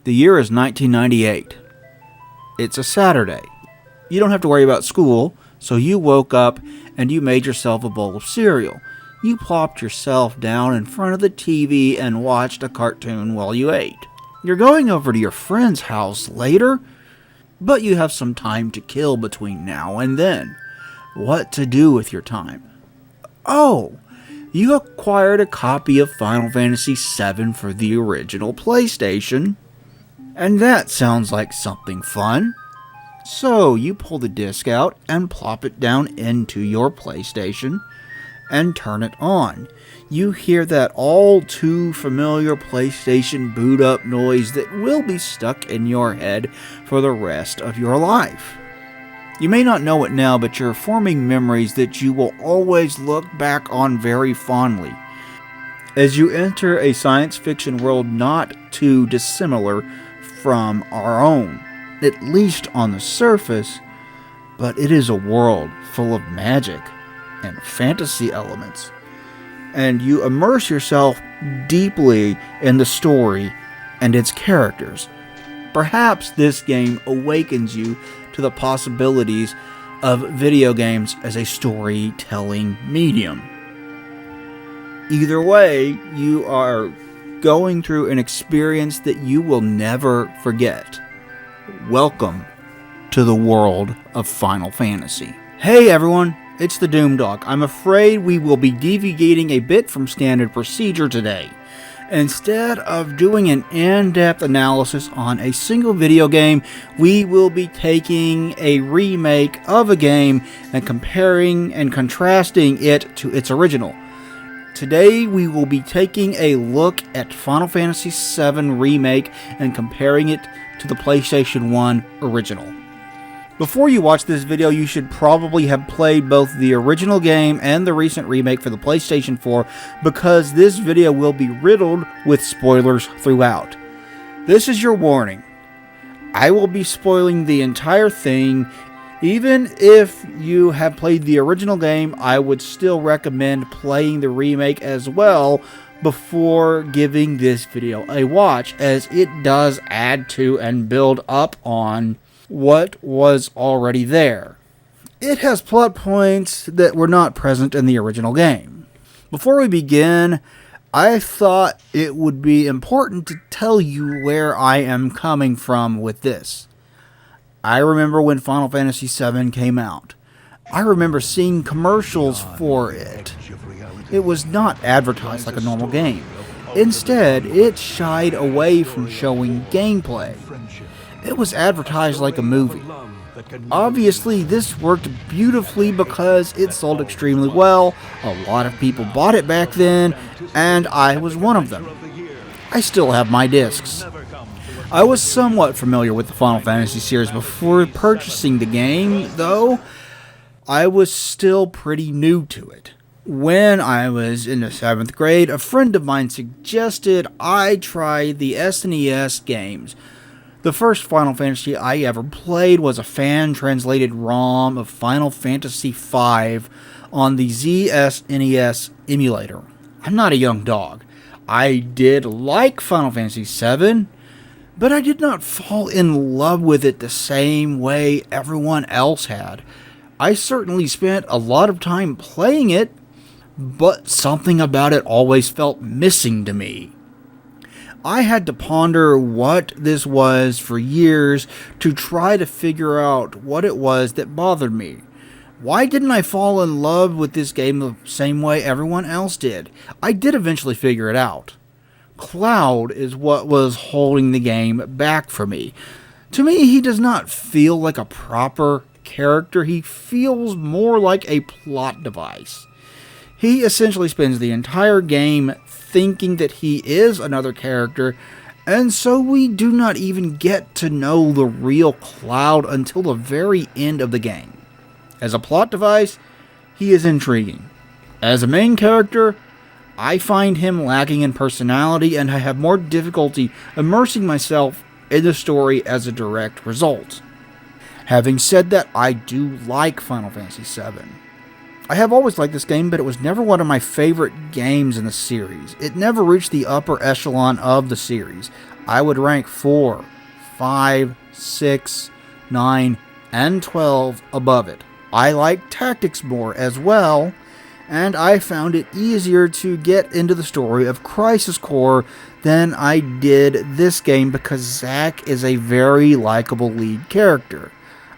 The year is 1998. It's a Saturday. You don't have to worry about school, so you woke up and you made yourself a bowl of cereal. You plopped yourself down in front of the TV and watched a cartoon while you ate. You're going over to your friend's house later, but you have some time to kill between now and then. What to do with your time? Oh, you acquired a copy of Final Fantasy VII for the original PlayStation. And that sounds like something fun. So you pull the disc out and plop it down into your PlayStation and turn it on. You hear that all too familiar PlayStation boot up noise that will be stuck in your head for the rest of your life. You may not know it now, but you're forming memories that you will always look back on very fondly. As you enter a science fiction world not too dissimilar from our own, at least on the surface, but it is a world full of magic and fantasy elements. And you immerse yourself deeply in the story and its characters. Perhaps this game awakens you to the possibilities of video games as a storytelling medium. Either way, you are going through an experience that you will never forget. Welcome to the world of Final Fantasy. Hey everyone, it's the Doomdog. I'm afraid we will be deviating a bit from standard procedure today. Instead of doing an in-depth analysis on a single video game, we will be taking a remake of a game and comparing and contrasting it to its original. Today we will be taking a look at Final Fantasy VII Remake and comparing it to the PlayStation 1 original. Before you watch this video, you should probably have played both the original game and the recent remake for the PlayStation 4, because this video will be riddled with spoilers throughout. This is your warning. I will be spoiling the entire thing. Even if you have played the original game, I would still recommend playing the remake as well before giving this video a watch, as it does add to and build up on what was already there. It has plot points that were not present in the original game. Before we begin, I thought it would be important to tell you where I am coming from with this. I remember when Final Fantasy VII came out. I remember seeing commercials for it. It was not advertised like a normal game. Instead, it shied away from showing gameplay. It was advertised like a movie. Obviously, this worked beautifully because it sold extremely well. A lot of people bought it back then, and I was one of them. I still have my discs. I was somewhat familiar with the Final Fantasy series before purchasing the game, though I was still pretty new to it. When I was in the 7th grade, a friend of mine suggested I try the SNES games. The first Final Fantasy I ever played was a fan-translated ROM of Final Fantasy V on the ZSNES emulator. I'm not a young dog. I did like Final Fantasy VII, but I did not fall in love with it the same way everyone else had. I certainly spent a lot of time playing it, but something about it always felt missing to me. I had to ponder what this was for years to try to figure out what it was that bothered me. Why didn't I fall in love with this game the same way everyone else did? I did eventually figure it out. Cloud is what was holding the game back for me. To me, he does not feel like a proper character. He feels more like a plot device. He essentially spends the entire game thinking that he is another character, and so we do not even get to know the real Cloud until the very end of the game. As a plot device, he is intriguing. As a main character, I find him lacking in personality, and I have more difficulty immersing myself in the story as a direct result. Having said that, I do like Final Fantasy VII. I have always liked this game, but it was never one of my favorite games in the series. It never reached the upper echelon of the series. I would rank 4, 5, 6, 9, and 12 above it. I like tactics more as well, and I found it easier to get into the story of Crisis Core than I did this game because Zack is a very likable lead character.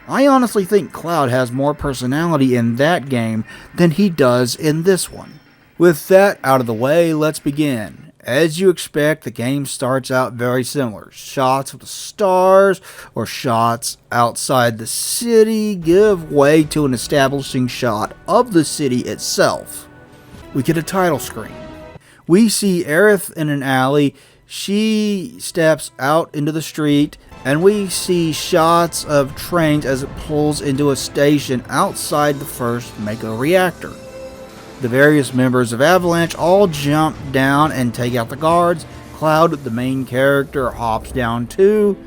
I honestly think Cloud has more personality in that game than he does in this one. With that out of the way, let's begin. As you expect, the game starts out very similar. Shots of the stars or shots outside the city give way to an establishing shot of the city itself. We get a title screen. We see Aerith in an alley. She steps out into the street, and we see shots of trains as it pulls into a station outside the first Mako reactor. The various members of Avalanche all jump down and take out the guards. Cloud, the main character, hops down too,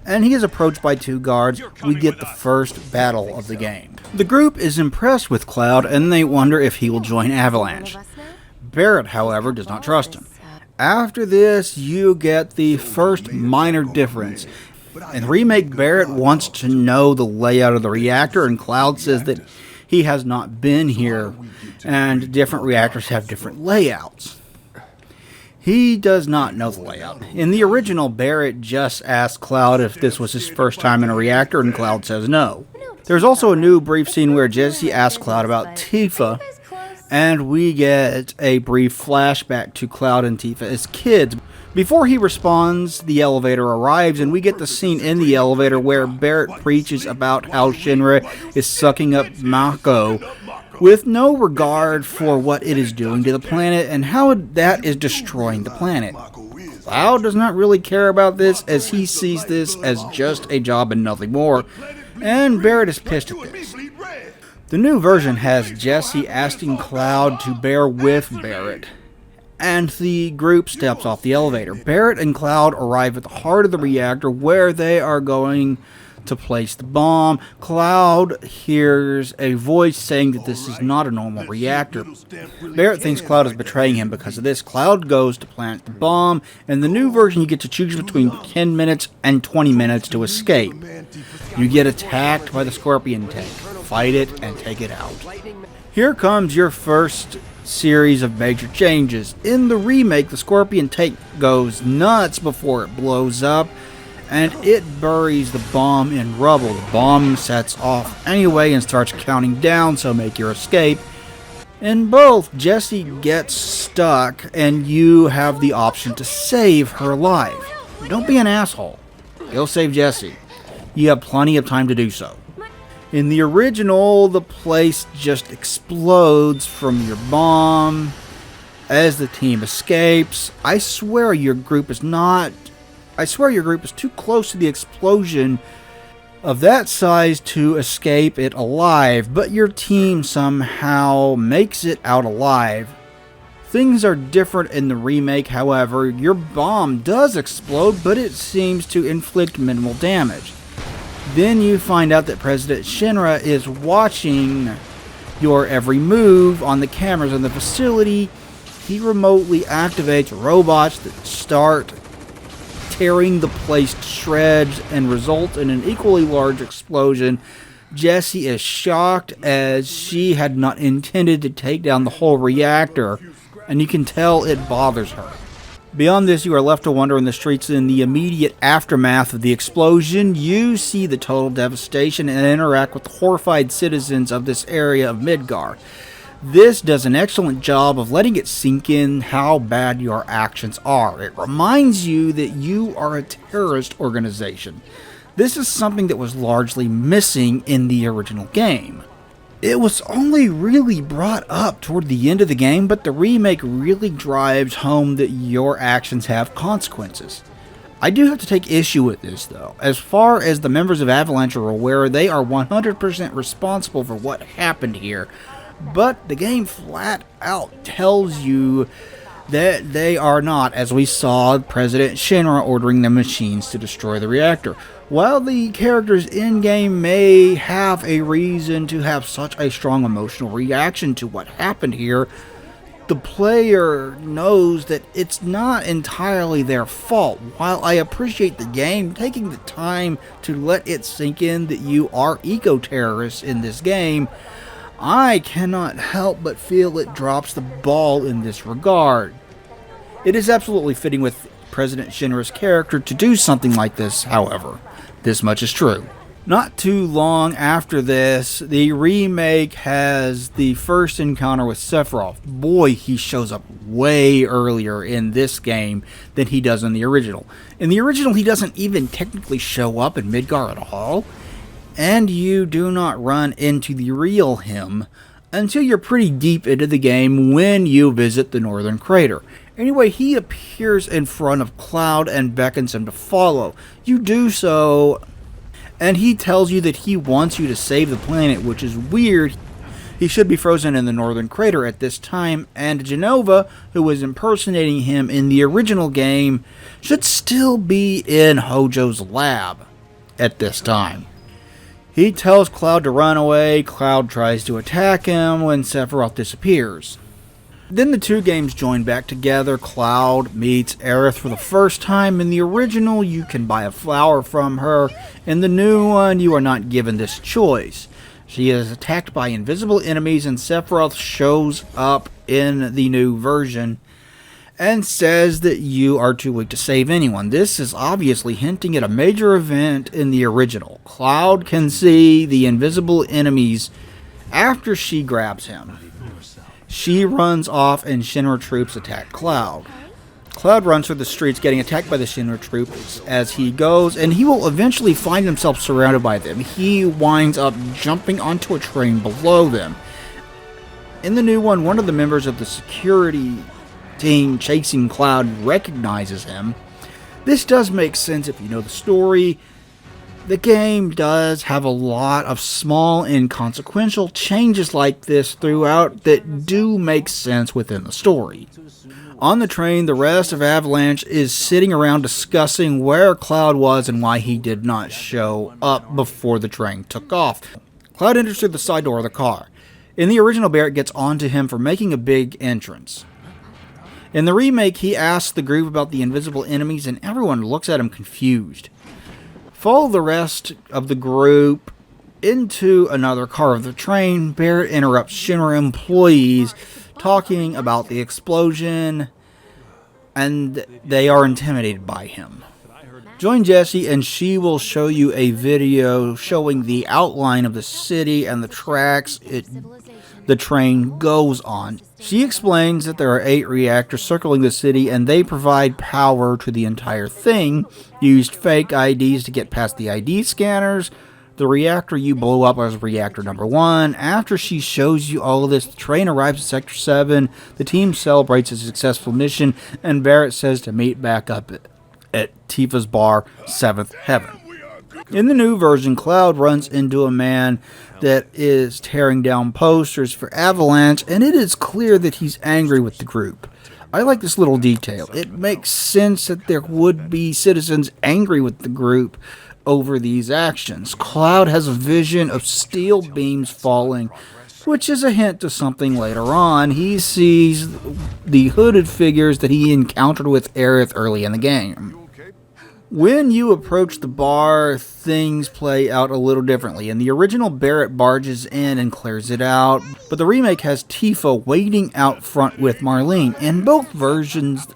and he is approached by 2 guards. We get the first battle of the game. The group is impressed with Cloud, and they wonder if he will join Avalanche. Barrett, however, does not trust him. After this, you get the first minor difference. In Remake, Barrett wants to know the layout of the reactor, and Cloud says that he has not been here, and different reactors have different layouts. He does not know the layout. In the original, Barrett just asked Cloud if this was his first time in a reactor, and Cloud says no. There's also a new brief scene where Jesse asks Cloud about Tifa, and we get a brief flashback to Cloud and Tifa as kids. Before he responds, the elevator arrives, and we get the scene in the elevator where Barrett preaches about how Shinra is sucking up Mako with no regard for what it is doing to the planet and how that is destroying the planet. Cloud does not really care about this, as he sees this as just a job and nothing more, and Barrett is pissed at this. The new version has Jesse asking Cloud to bear with Barrett, and the group steps off the elevator. Barrett and Cloud arrive at the heart of the reactor where they are going to place the bomb. Cloud hears a voice saying that this is not a normal reactor. Barrett thinks Cloud is betraying him because of this. Cloud goes to plant the bomb. In the new version, you get to choose between 10 minutes and 20 minutes to escape. You get attacked by the Scorpion tank. Fight it and take it out. Here comes your first series of major changes. In the remake, the Scorpion tank goes nuts before it blows up, and it buries the bomb in rubble. The bomb sets off anyway and starts counting down, so make your escape. In both, Jessie gets stuck, and you have the option to save her life. Don't be an asshole. Go save Jessie. You have plenty of time to do so. In the original, the place just explodes from your bomb as the team escapes. I swear your group is too close to the explosion of that size to escape it alive, but your team somehow makes it out alive. Things are different in the remake, however. Your bomb does explode, but it seems to inflict minimal damage. Then you find out that President Shinra is watching your every move on the cameras in the facility. He remotely activates robots that start tearing the place to shreds and result in an equally large explosion. Jessie is shocked as she had not intended to take down the whole reactor, and you can tell it bothers her. Beyond this, you are left to wander in the streets in the immediate aftermath of the explosion. You see the total devastation and interact with the horrified citizens of this area of Midgar. This does an excellent job of letting it sink in how bad your actions are. It reminds you that you are a terrorist organization. This is something that was largely missing in the original game. It was only really brought up toward the end of the game, but the remake really drives home that your actions have consequences. I do have to take issue with this, though. As far as the members of Avalanche are aware, they are 100% responsible for what happened here, but the game flat out tells you that they are not, as we saw President Shinra ordering the machines to destroy the reactor. While the characters in-game may have a reason to have such a strong emotional reaction to what happened here, The player knows that it's not entirely their fault. While I appreciate the game taking the time to let it sink in that you are eco-terrorists in this game, I cannot help but feel it drops the ball in this regard. It is absolutely fitting with President Shinra's character to do something like this, however. This much is true. Not too long after this, the remake has the first encounter with Sephiroth. Boy, he shows up way earlier in this game than he does in the original. In the original, he doesn't even technically show up in Midgar at all, and you do not run into the real him until you're pretty deep into the game when you visit the Northern Crater. Anyway, he appears in front of Cloud and beckons him to follow. You do so, and he tells you that he wants you to save the planet, which is weird. He should be frozen in the Northern Crater at this time, and Genova, who was impersonating him in the original game, should still be in Hojo's lab at this time. He tells Cloud to run away. Cloud tries to attack him when Sephiroth disappears. Then the two games join back together. Cloud meets Aerith for the first time. In the original, you can buy a flower from her. In the new one, you are not given this choice. She is attacked by invisible enemies, and Sephiroth shows up in the new version and says that you are too weak to save anyone. This is obviously hinting at a major event in the original. Cloud can see the invisible enemies after she grabs him. She runs off and Shinra troops attack Cloud. Cloud runs through the streets getting attacked by the Shinra troops as he goes, and he will eventually find himself surrounded by them. He winds up jumping onto a train below them. In the new one of the members of the security team chasing Cloud recognizes him. This does make sense if you know the story. The game does have a lot of small inconsequential changes like this throughout that do make sense within the story. On the train, the rest of Avalanche is sitting around discussing where Cloud was and why he did not show up before the train took off. Cloud enters through the side door of the car. In the original, Barrett gets onto him for making a big entrance. In the remake, he asks the group about the invisible enemies and everyone looks at him confused. Follow the rest of the group into another car of the train. Barrett interrupts Shinra employees talking about the explosion, and they are intimidated by him. Join Jessie and she will show you a video showing the outline of the city and the tracks the train goes on. She explains that there are 8 reactors circling the city and they provide power to the entire thing. Used fake IDs to get past the ID scanners. The reactor you blow up as reactor number 1. After she shows you all of this, the train arrives at Sector 7. The team celebrates a successful mission and Barrett says to meet back up at Tifa's bar, 7th Heaven. In the new version, Cloud runs into a man that is tearing down posters for Avalanche, and it is clear that he's angry with the group. I like this little detail. It makes sense that there would be citizens angry with the group over these actions. Cloud has a vision of steel beams falling, which is a hint to something later on. He sees the hooded figures that he encountered with Aerith early in the game. When you approach the bar, things play out a little differently. In the original, Barrett barges in and clears it out, but the remake has Tifa waiting out front with Marlene. In both versions,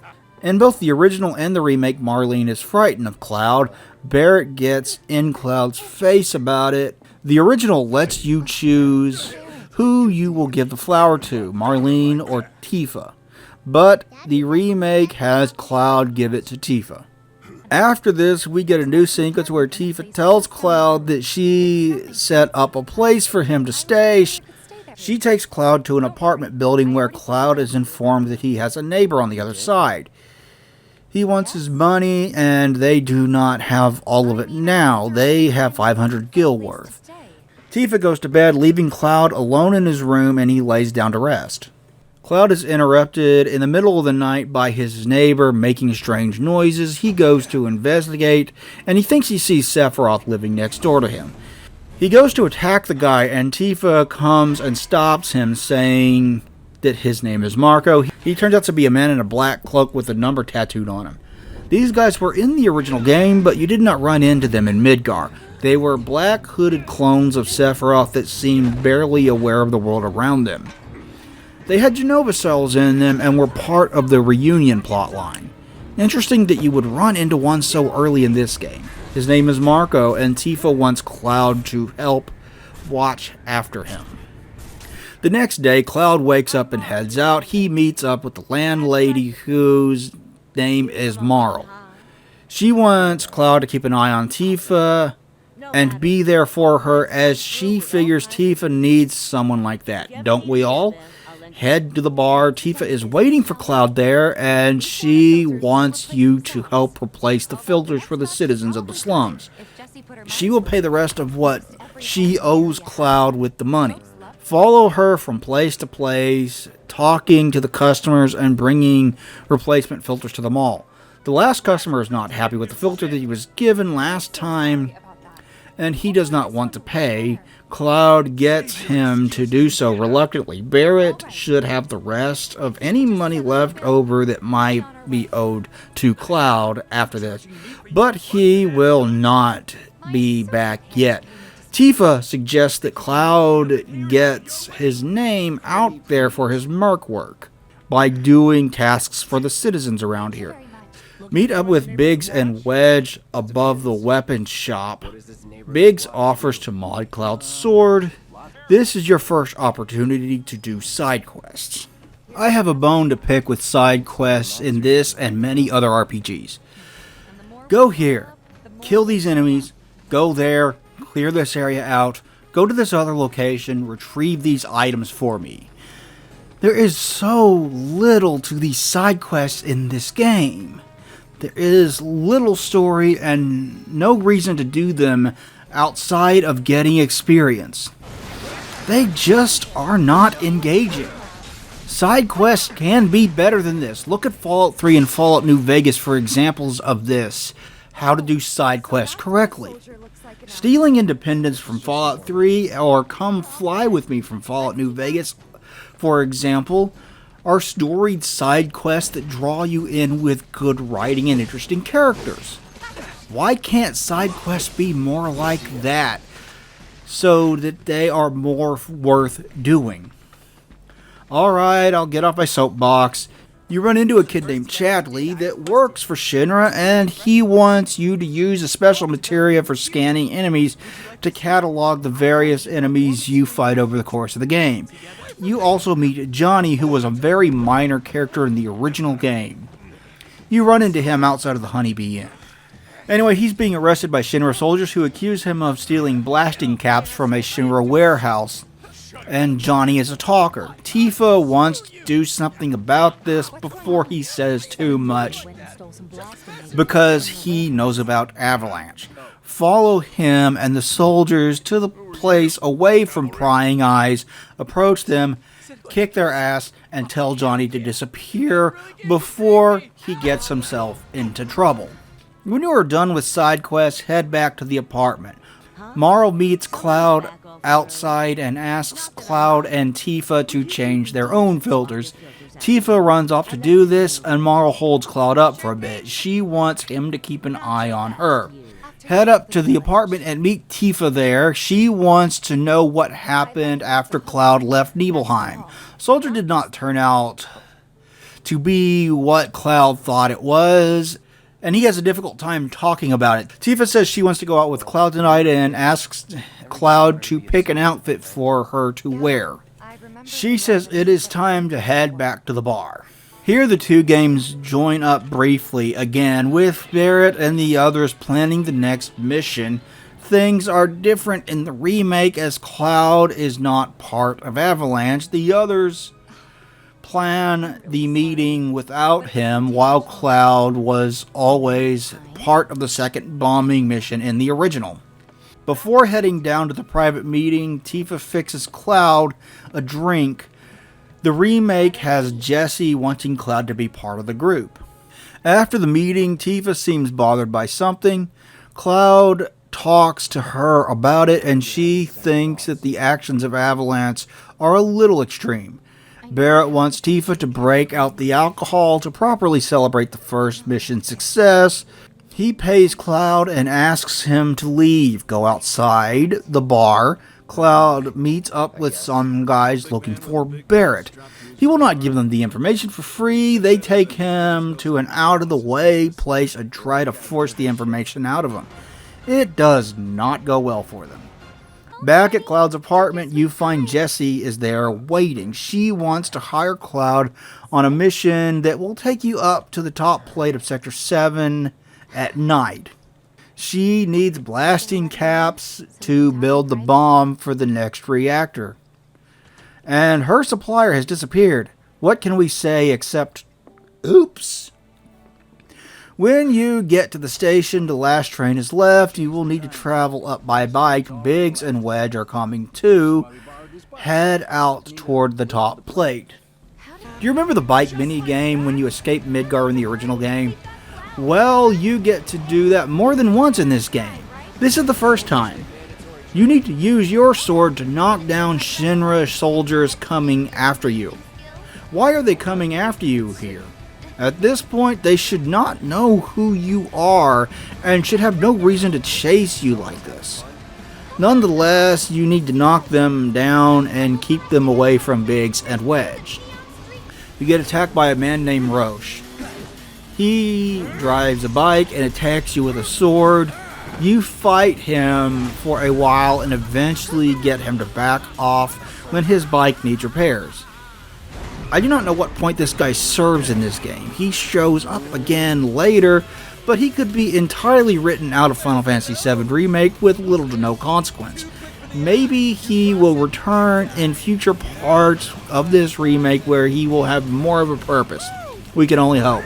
in both the original and the remake, Marlene is frightened of Cloud. Barrett gets in Cloud's face about it. The original lets you choose who you will give the flower to, Marlene or Tifa, but the remake has Cloud give it to Tifa. After this, we get a new sequence where Tifa tells Cloud that she set up a place for him to stay. She takes Cloud to an apartment building where Cloud is informed that he has a neighbor on the other side. He wants his money, and they do not have all of it now. They have 500 gil worth. Tifa goes to bed, leaving Cloud alone in his room, and he lays down to rest. Cloud is interrupted in the middle of the night by his neighbor making strange noises. He goes to investigate, and he thinks he sees Sephiroth living next door to him. He goes to attack the guy, and Tifa comes and stops him, saying that his name is Marco. He turns out to be a man in a black cloak with a number tattooed on him. These guys were in the original game, but you did not run into them in Midgar. They were black hooded clones of Sephiroth that seemed barely aware of the world around them. They had Genova cells in them and were part of the reunion plotline. Interesting that you would run into one so early in this game. His name is Marco, and Tifa wants Cloud to help watch after him. The next day, Cloud wakes up and heads out. He meets up with the landlady, whose name is Marl. She wants Cloud to keep an eye on Tifa and be there for her, as she figures Tifa needs someone like that. Don't we all? Head to the bar. Tifa is waiting for Cloud there, and she wants you to help replace the filters for the citizens of the slums. She will pay the rest of what she owes Cloud with the money. Follow her from place to place, talking to the customers and bringing replacement filters to the mall. The last customer is not happy with the filter that he was given last time, and he does not want to pay. Cloud gets him to do so reluctantly. Barrett should have the rest of any money left over that might be owed to Cloud after this, but he will not be back yet. Tifa suggests that Cloud gets his name out there for his merc work by doing tasks for the citizens around here. Meet up with Biggs and Wedge above the weapons shop. Biggs offers to mod Cloud's sword. This is your first opportunity to do side quests. I have a bone to pick with side quests in this and many other RPGs. Go here, kill these enemies, go there, clear this area out, go to this other location, retrieve these items for me. There is so little to these side quests in this game. There is little story and no reason to do them outside of getting experience. They just are not engaging. Side quests can be better than this. Look at Fallout 3 and Fallout New Vegas for examples of this. How to do side quests correctly. Stealing Independence from Fallout 3 or Come Fly With Me from Fallout New Vegas, for example, are storied side quests that draw you in with good writing and interesting characters. Why can't side quests be more like that so that they are more worth doing? Alright, I'll get off my soapbox. You run into a kid named Chadley that works for Shinra, and he wants you to use a special materia for scanning enemies to catalog the various enemies you fight over the course of the game. You also meet Johnny, who was a very minor character in the original game. You run into him outside of the Honeybee Inn. Anyway, he's being arrested by Shinra soldiers who accuse him of stealing blasting caps from a Shinra warehouse. And Johnny is a talker. Tifa wants to do something about this before he says too much, because he knows about Avalanche. Follow him and the soldiers to the place away from prying eyes, approach them, kick their ass, and tell Johnny to disappear before he gets himself into trouble. When you are done with side quests, head back to the apartment. Marl meets Cloud outside and asks Cloud and Tifa to change their own filters. Tifa runs off to do this, and Marl holds Cloud up for a bit. She wants him to keep an eye on her. Head up to the apartment and meet Tifa there. She wants to know what happened after Cloud left Nibelheim. Soldier did not turn out to be what Cloud thought it was, and he has a difficult time talking about it. Tifa says she wants to go out with Cloud tonight and asks Cloud to pick an outfit for her to wear. She says it is time to head back to the bar. Here the two games join up briefly again, with Barrett and the others planning the next mission. Things are different in the remake as Cloud is not part of Avalanche. The others plan the meeting without him, while Cloud was always part of the second bombing mission in the original. Before heading down to the private meeting, Tifa fixes Cloud a drink. The remake has Jessie wanting Cloud to be part of the group. After the meeting, Tifa seems bothered by something. Cloud talks to her about it, and she thinks that the actions of Avalanche are a little extreme. Barrett wants Tifa to break out the alcohol to properly celebrate the first mission success. He pays Cloud and asks him to leave, go outside the bar. Cloud meets up with some guys looking for Barrett. He will not give them the information for free. They take him to an out-of-the-way place and try to force the information out of him. It does not go well for them. Back at Cloud's apartment, you find Jessie is there waiting. She wants to hire Cloud on a mission that will take you up to the top plate of Sector 7 at night. She needs blasting caps to build the bomb for the next reactor. And her supplier has disappeared. What can we say except, oops? When you get to the station, the last train is left. You will need to travel up by bike. Biggs and Wedge are coming too. Head out toward the top plate. Do you remember the bike mini game when you escaped Midgar in the original game? Well, you get to do that more than once in this game. This is the first time. You need to use your sword to knock down Shinra soldiers coming after you. Why are they coming after you here? At this point, they should not know who you are and should have no reason to chase you like this. Nonetheless, you need to knock them down and keep them away from Biggs and Wedge. You get attacked by a man named Roche. He drives a bike and attacks you with a sword. You fight him for a while and eventually get him to back off when his bike needs repairs. I do not know what point this guy serves in this game. He shows up again later, but he could be entirely written out of Final Fantasy VII Remake with little to no consequence. Maybe he will return in future parts of this remake where he will have more of a purpose. We can only hope.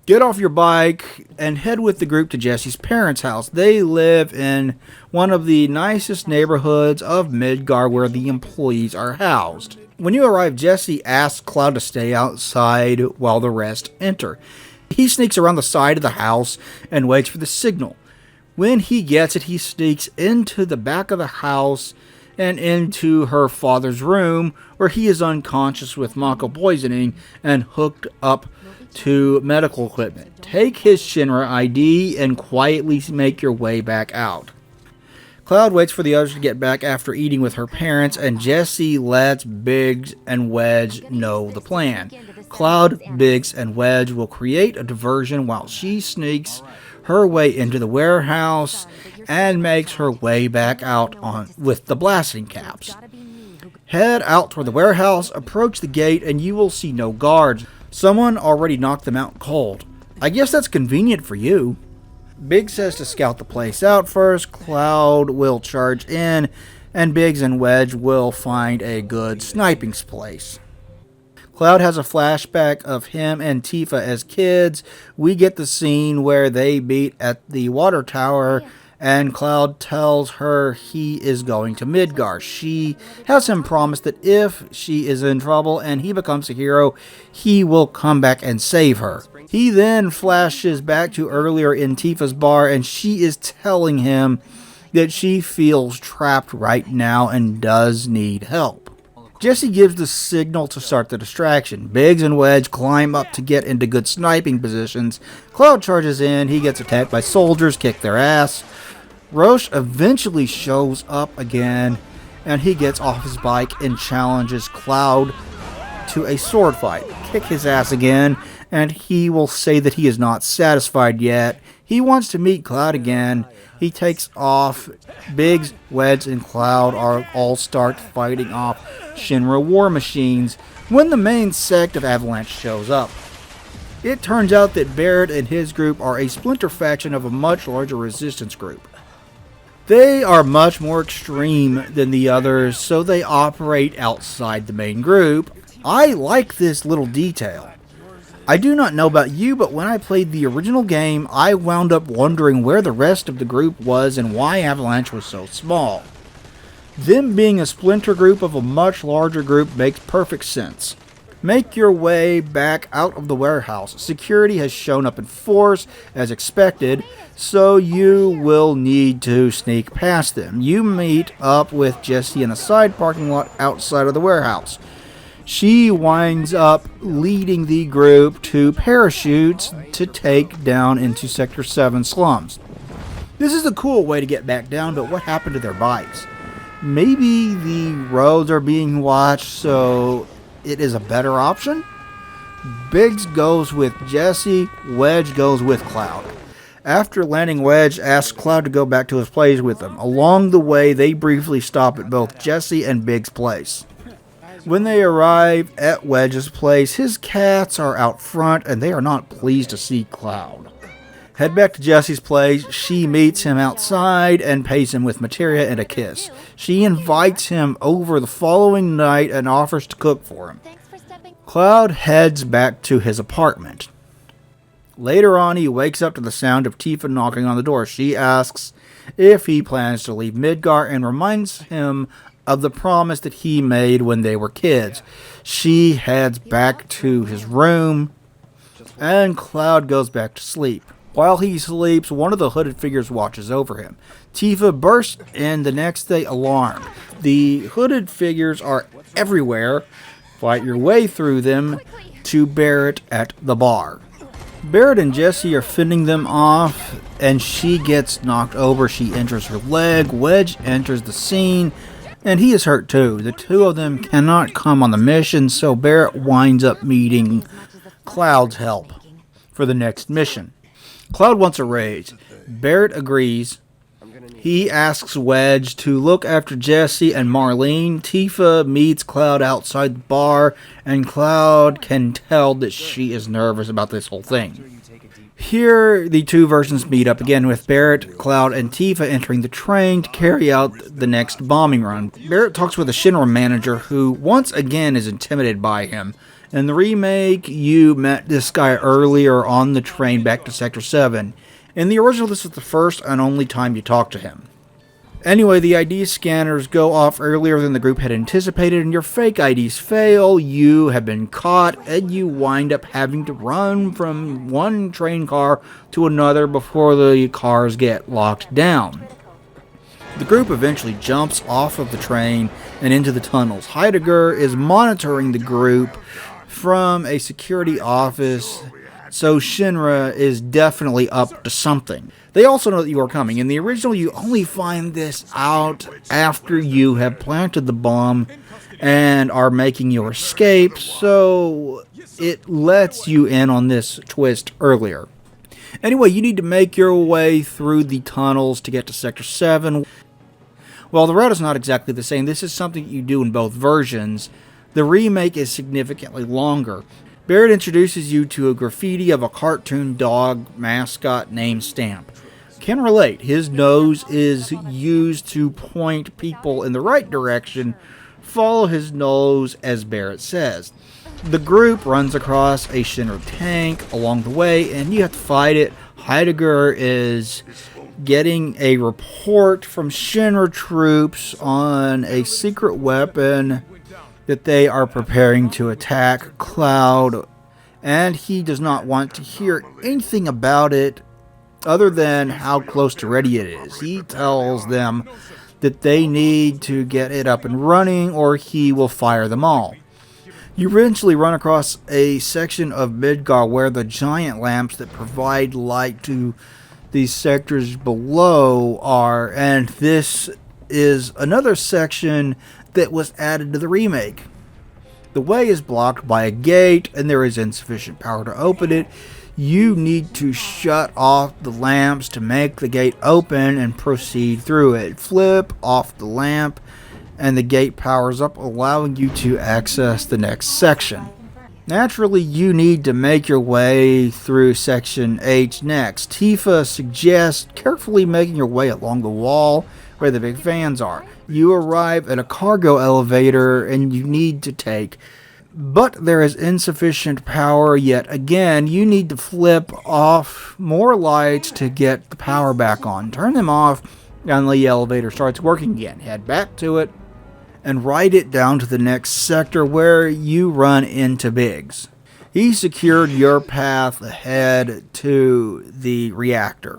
Get off your bike and head with the group to Jessie's parents' house. They live in one of the nicest neighborhoods of Midgar where the employees are housed. When you arrive, Jessie asks Cloud to stay outside while the rest enter. He sneaks around the side of the house and waits for the signal. When he gets it, he sneaks into the back of the house and into her father's room, where he is unconscious with Mako poisoning and hooked up to medical equipment. Take his Shinra ID and quietly make your way back out. Cloud waits for the others to get back after eating with her parents, and Jessie lets Biggs and Wedge know the plan. Cloud, Biggs, and Wedge will create a diversion while she sneaks her way into the warehouse and makes her way back out with the blasting caps. Head out toward the warehouse, approach the gate, and you will see no guards. Someone already knocked them out cold. I guess that's convenient for you. Biggs says to scout the place out first. Cloud will charge in, and Biggs and Wedge will find a good sniping place. Cloud has a flashback of him and Tifa as kids. We get the scene where they meet at the water tower, and Cloud tells her he is going to Midgar. She has him promise that if she is in trouble and he becomes a hero, he will come back and save her. He then flashes back to earlier in Tifa's bar, and she is telling him that she feels trapped right now and does need help. Jessie gives the signal to start the distraction. Biggs and Wedge climb up to get into good sniping positions. Cloud charges in. He gets attacked by soldiers, kick their ass. Roche eventually shows up again, and he gets off his bike and challenges Cloud to a sword fight. Kick his ass again, and he will say that he is not satisfied yet. He wants to meet Cloud again. He takes off. Biggs, Wedge, and Cloud all start fighting off Shinra war machines when the main sect of Avalanche shows up. It turns out that Barrett and his group are a splinter faction of a much larger resistance group. They are much more extreme than the others, so they operate outside the main group. I like this little detail. I do not know about you, but when I played the original game, I wound up wondering where the rest of the group was and why Avalanche was so small. Them being a splinter group of a much larger group makes perfect sense. Make your way back out of the warehouse. Security has shown up in force, as expected, so you will need to sneak past them. You meet up with Jessie in a side parking lot outside of the warehouse. She winds up leading the group to parachutes to take down into Sector 7 slums. This is a cool way to get back down, but what happened to their bikes? Maybe the roads are being watched, so it is a better option? Biggs goes with Jesse, Wedge goes with Cloud. After landing, Wedge asks Cloud to go back to his place with him. Along the way, they briefly stop at both Jesse and Biggs' place. When they arrive at Wedge's place, his cats are out front and they are not pleased to see Cloud. Head back to Jesse's place. She meets him outside and pays him with materia and a kiss. She invites him over the following night and offers to cook for him. Cloud heads back to his apartment. Later on, he wakes up to the sound of Tifa knocking on the door. She asks if he plans to leave Midgar and reminds him of the promise that he made when they were kids. She heads back to his room, and Cloud goes back to sleep. While he sleeps, one of the hooded figures watches over him. Tifa bursts in the next day alarmed. The hooded figures are everywhere. Fight your way through them to Barrett at the bar. Barrett and Jesse are fending them off, and she gets knocked over. She injures her leg. Wedge enters the scene, and he is hurt too. The two of them cannot come on the mission, so Barrett winds up meeting Cloud's help for the next mission. Cloud wants a raise. Barrett agrees. He asks Wedge to look after Jesse and Marlene. Tifa meets Cloud outside the bar, and Cloud can tell that she is nervous about this whole thing. Here, the two versions meet up again with Barrett, Cloud, and Tifa entering the train to carry out the next bombing run. Barrett talks with a Shinra manager who, once again, is intimidated by him. In the remake, you met this guy earlier on the train back to Sector 7. In the original, this was the first and only time you talked to him. Anyway, the ID scanners go off earlier than the group had anticipated, and your fake IDs fail. You have been caught, and you wind up having to run from one train car to another before the cars get locked down. The group eventually jumps off of the train and into the tunnels. Heidegger is monitoring the group from a security office, so Shinra is definitely up to something. They also know that you are coming. In the original, you only find this out after you have planted the bomb and are making your escape, so it lets you in on this twist earlier. Anyway, you need to make your way through the tunnels to get to Sector 7. While the route is not exactly the same, this is something you do in both versions. The remake is significantly longer. Barrett introduces you to a graffiti of a cartoon dog mascot named Stamp. Can relate. His nose is used to point people in the right direction. Follow his nose, as Barrett says. The group runs across a Shinra tank along the way, and you have to fight it. Heidegger is getting a report from Shinra troops on a secret weapon that they are preparing to attack Cloud, and he does not want to hear anything about it other than how close to ready it is. He tells them that they need to get it up and running or he will fire them all. You eventually run across a section of Midgar where the giant lamps that provide light to these sectors below are, and this is another section that was added to the remake. The way is blocked by a gate and there is insufficient power to open it. You need to shut off the lamps to make the gate open and proceed through it. Flip off the lamp and the gate powers up, allowing you to access the next section. Naturally, you need to make your way through Section H next. Tifa suggests carefully making your way along the wall where the big fans are. You arrive at a cargo elevator and you need to take, but there is insufficient power yet again. You need to flip off more lights to get the power back on. Turn them off and the elevator starts working again. Head back to it and ride it down to the next sector where you run into Biggs. He secured your path ahead to the reactor.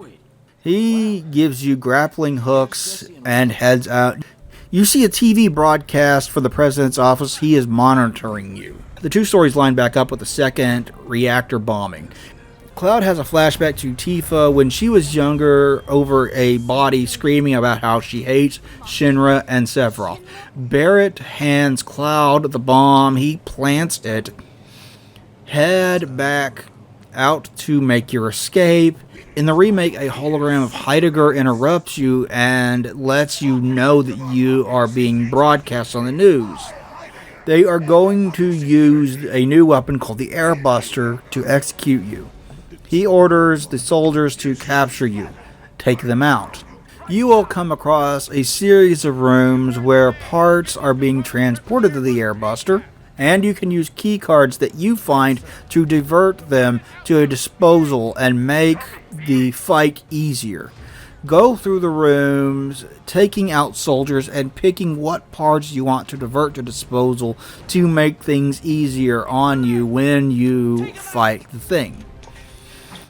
He gives you grappling hooks and heads out. You see a TV broadcast for the president's office. He is monitoring you. The two stories line back up with the second reactor bombing. Cloud has a flashback to Tifa when she was younger over a body screaming about how she hates Shinra and Sephiroth. Barrett hands Cloud the bomb. He plants it. Head back out to make your escape. In the remake, a hologram of Heidegger interrupts you and lets you know that you are being broadcast on the news. They are going to use a new weapon called the Airbuster to execute you. He orders the soldiers to capture you, take them out. You will come across a series of rooms where parts are being transported to the Airbuster, and you can use key cards that you find to divert them to a disposal and make the fight easier. Go through the rooms, taking out soldiers and picking what parts you want to divert to disposal to make things easier on you when you fight the thing.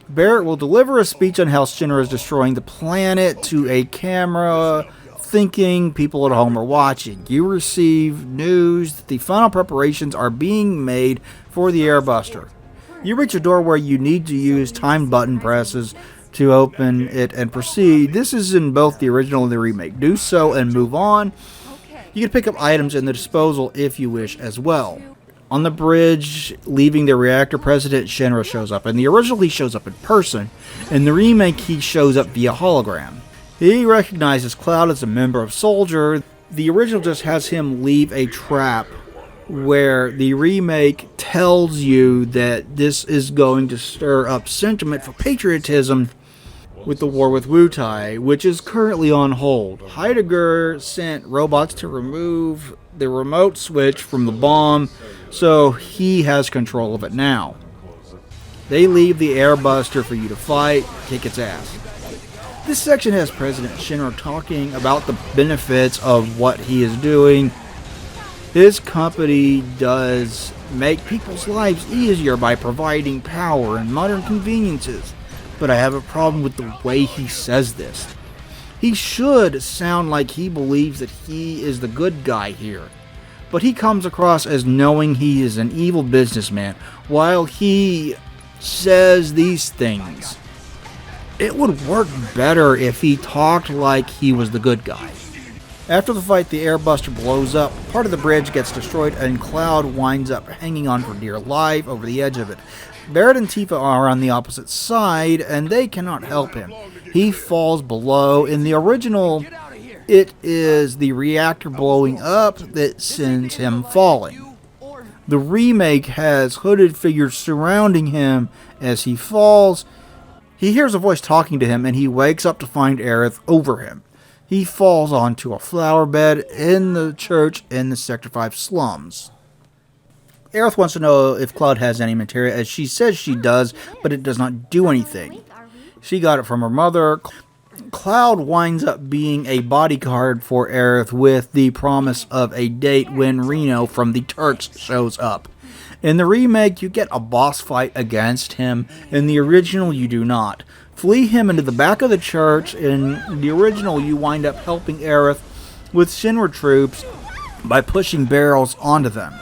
Barrett will deliver a speech on how Shinra is destroying the planet to a camera, thinking people at home are watching. You receive news that the final preparations are being made for the Airbuster. You reach a door where you need to use timed button presses to open it and proceed. This is in both the original and the remake. Do so and move on. You can pick up items in the disposal if you wish as well. On the bridge, leaving the reactor, President Shinra shows up. In the original, he shows up in person. In the remake, he shows up via hologram. He recognizes Cloud as a member of Soldier. The original just has him leave a trap, where the remake tells you that this is going to stir up sentiment for patriotism with the war with Wutai, which is currently on hold. Heidegger sent robots to remove the remote switch from the bomb, so he has control of it now. They leave the Airbuster for you to fight, kick its ass. This section has President Shinra talking about the benefits of what he is doing. His company does make people's lives easier by providing power and modern conveniences, but I have a problem with the way he says this. He should sound like he believes that he is the good guy here, but he comes across as knowing he is an evil businessman while he says these things. It would work better if he talked like he was the good guy. After the fight, the Airbuster blows up, part of the bridge gets destroyed, and Cloud winds up hanging on for dear life over the edge of it. Barrett and Tifa are on the opposite side, and they cannot help him. He falls below. In the original, it is the reactor blowing up that sends him falling. The remake has hooded figures surrounding him as he falls. He hears a voice talking to him, and he wakes up to find Aerith over him. He falls onto a flower bed in the church in the Sector 5 slums. Aerith wants to know if Cloud has any materia, as she says she does, but it does not do anything. She got it from her mother. Cloud winds up being a bodyguard for Aerith with the promise of a date when Reno from the Turks shows up. In the remake, you get a boss fight against him. In the original, you do not. Flee him into the back of the church. In the original, you wind up helping Aerith with Shinra troops by pushing barrels onto them.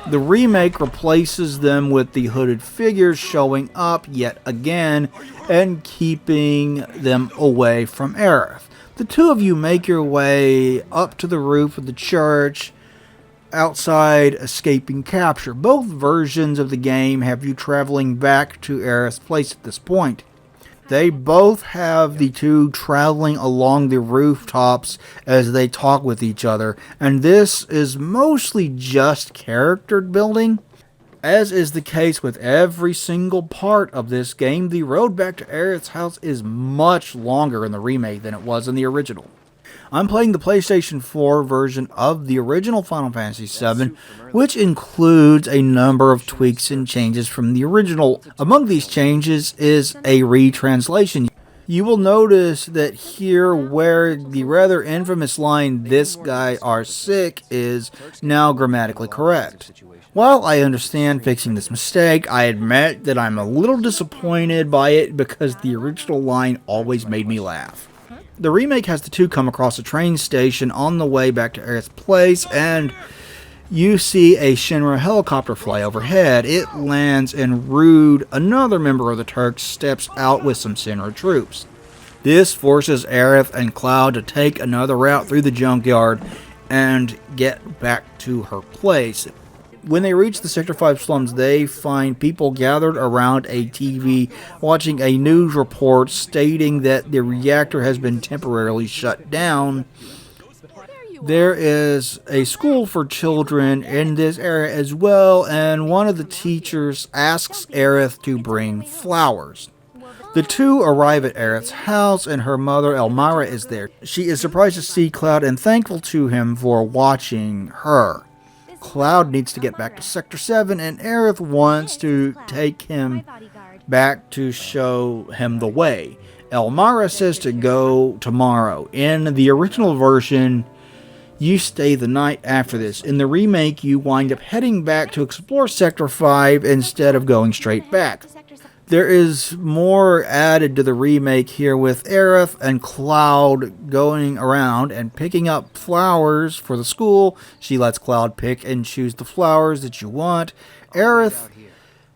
The remake replaces them with the hooded figures showing up yet again and keeping them away from Aerith. The two of you make your way up to the roof of the church, outside escaping capture. Both versions of the game have you traveling back to Aerith's place at this point. They both have the two traveling along the rooftops as they talk with each other, and this is mostly just character building. As is the case with every single part of this game, the road back to Aerith's house is much longer in the remake than it was in the original. I'm playing the PlayStation 4 version of the original Final Fantasy VII, which includes a number of tweaks and changes from the original. Among these changes is a retranslation. You will notice that here where the rather infamous line, "This guy are sick," is now grammatically correct. While I understand fixing this mistake, I admit that I'm a little disappointed by it because the original line always made me laugh. The remake has the two come across a train station on the way back to Aerith's place, and you see a Shinra helicopter fly overhead. It lands, and Rude, another member of the Turks, steps out with some Shinra troops. This forces Aerith and Cloud to take another route through the junkyard and get back to her place. When they reach the Sector 5 slums, they find people gathered around a TV watching a news report stating that the reactor has been temporarily shut down. There is a school for children in this area as well, and one of the teachers asks Aerith to bring flowers. The two arrive at Aerith's house, and her mother, Elmira, is there. She is surprised to see Cloud and thankful to him for watching her. Cloud needs to get back to Sector 7, and Aerith wants to take him back to show him the way. Elmira says to go tomorrow. In the original version, you stay the night after this. In the remake, you wind up heading back to explore Sector 5 instead of going straight back. There is more added to the remake here with Aerith and Cloud going around and picking up flowers for the school. She lets Cloud pick and choose the flowers that you want. Aerith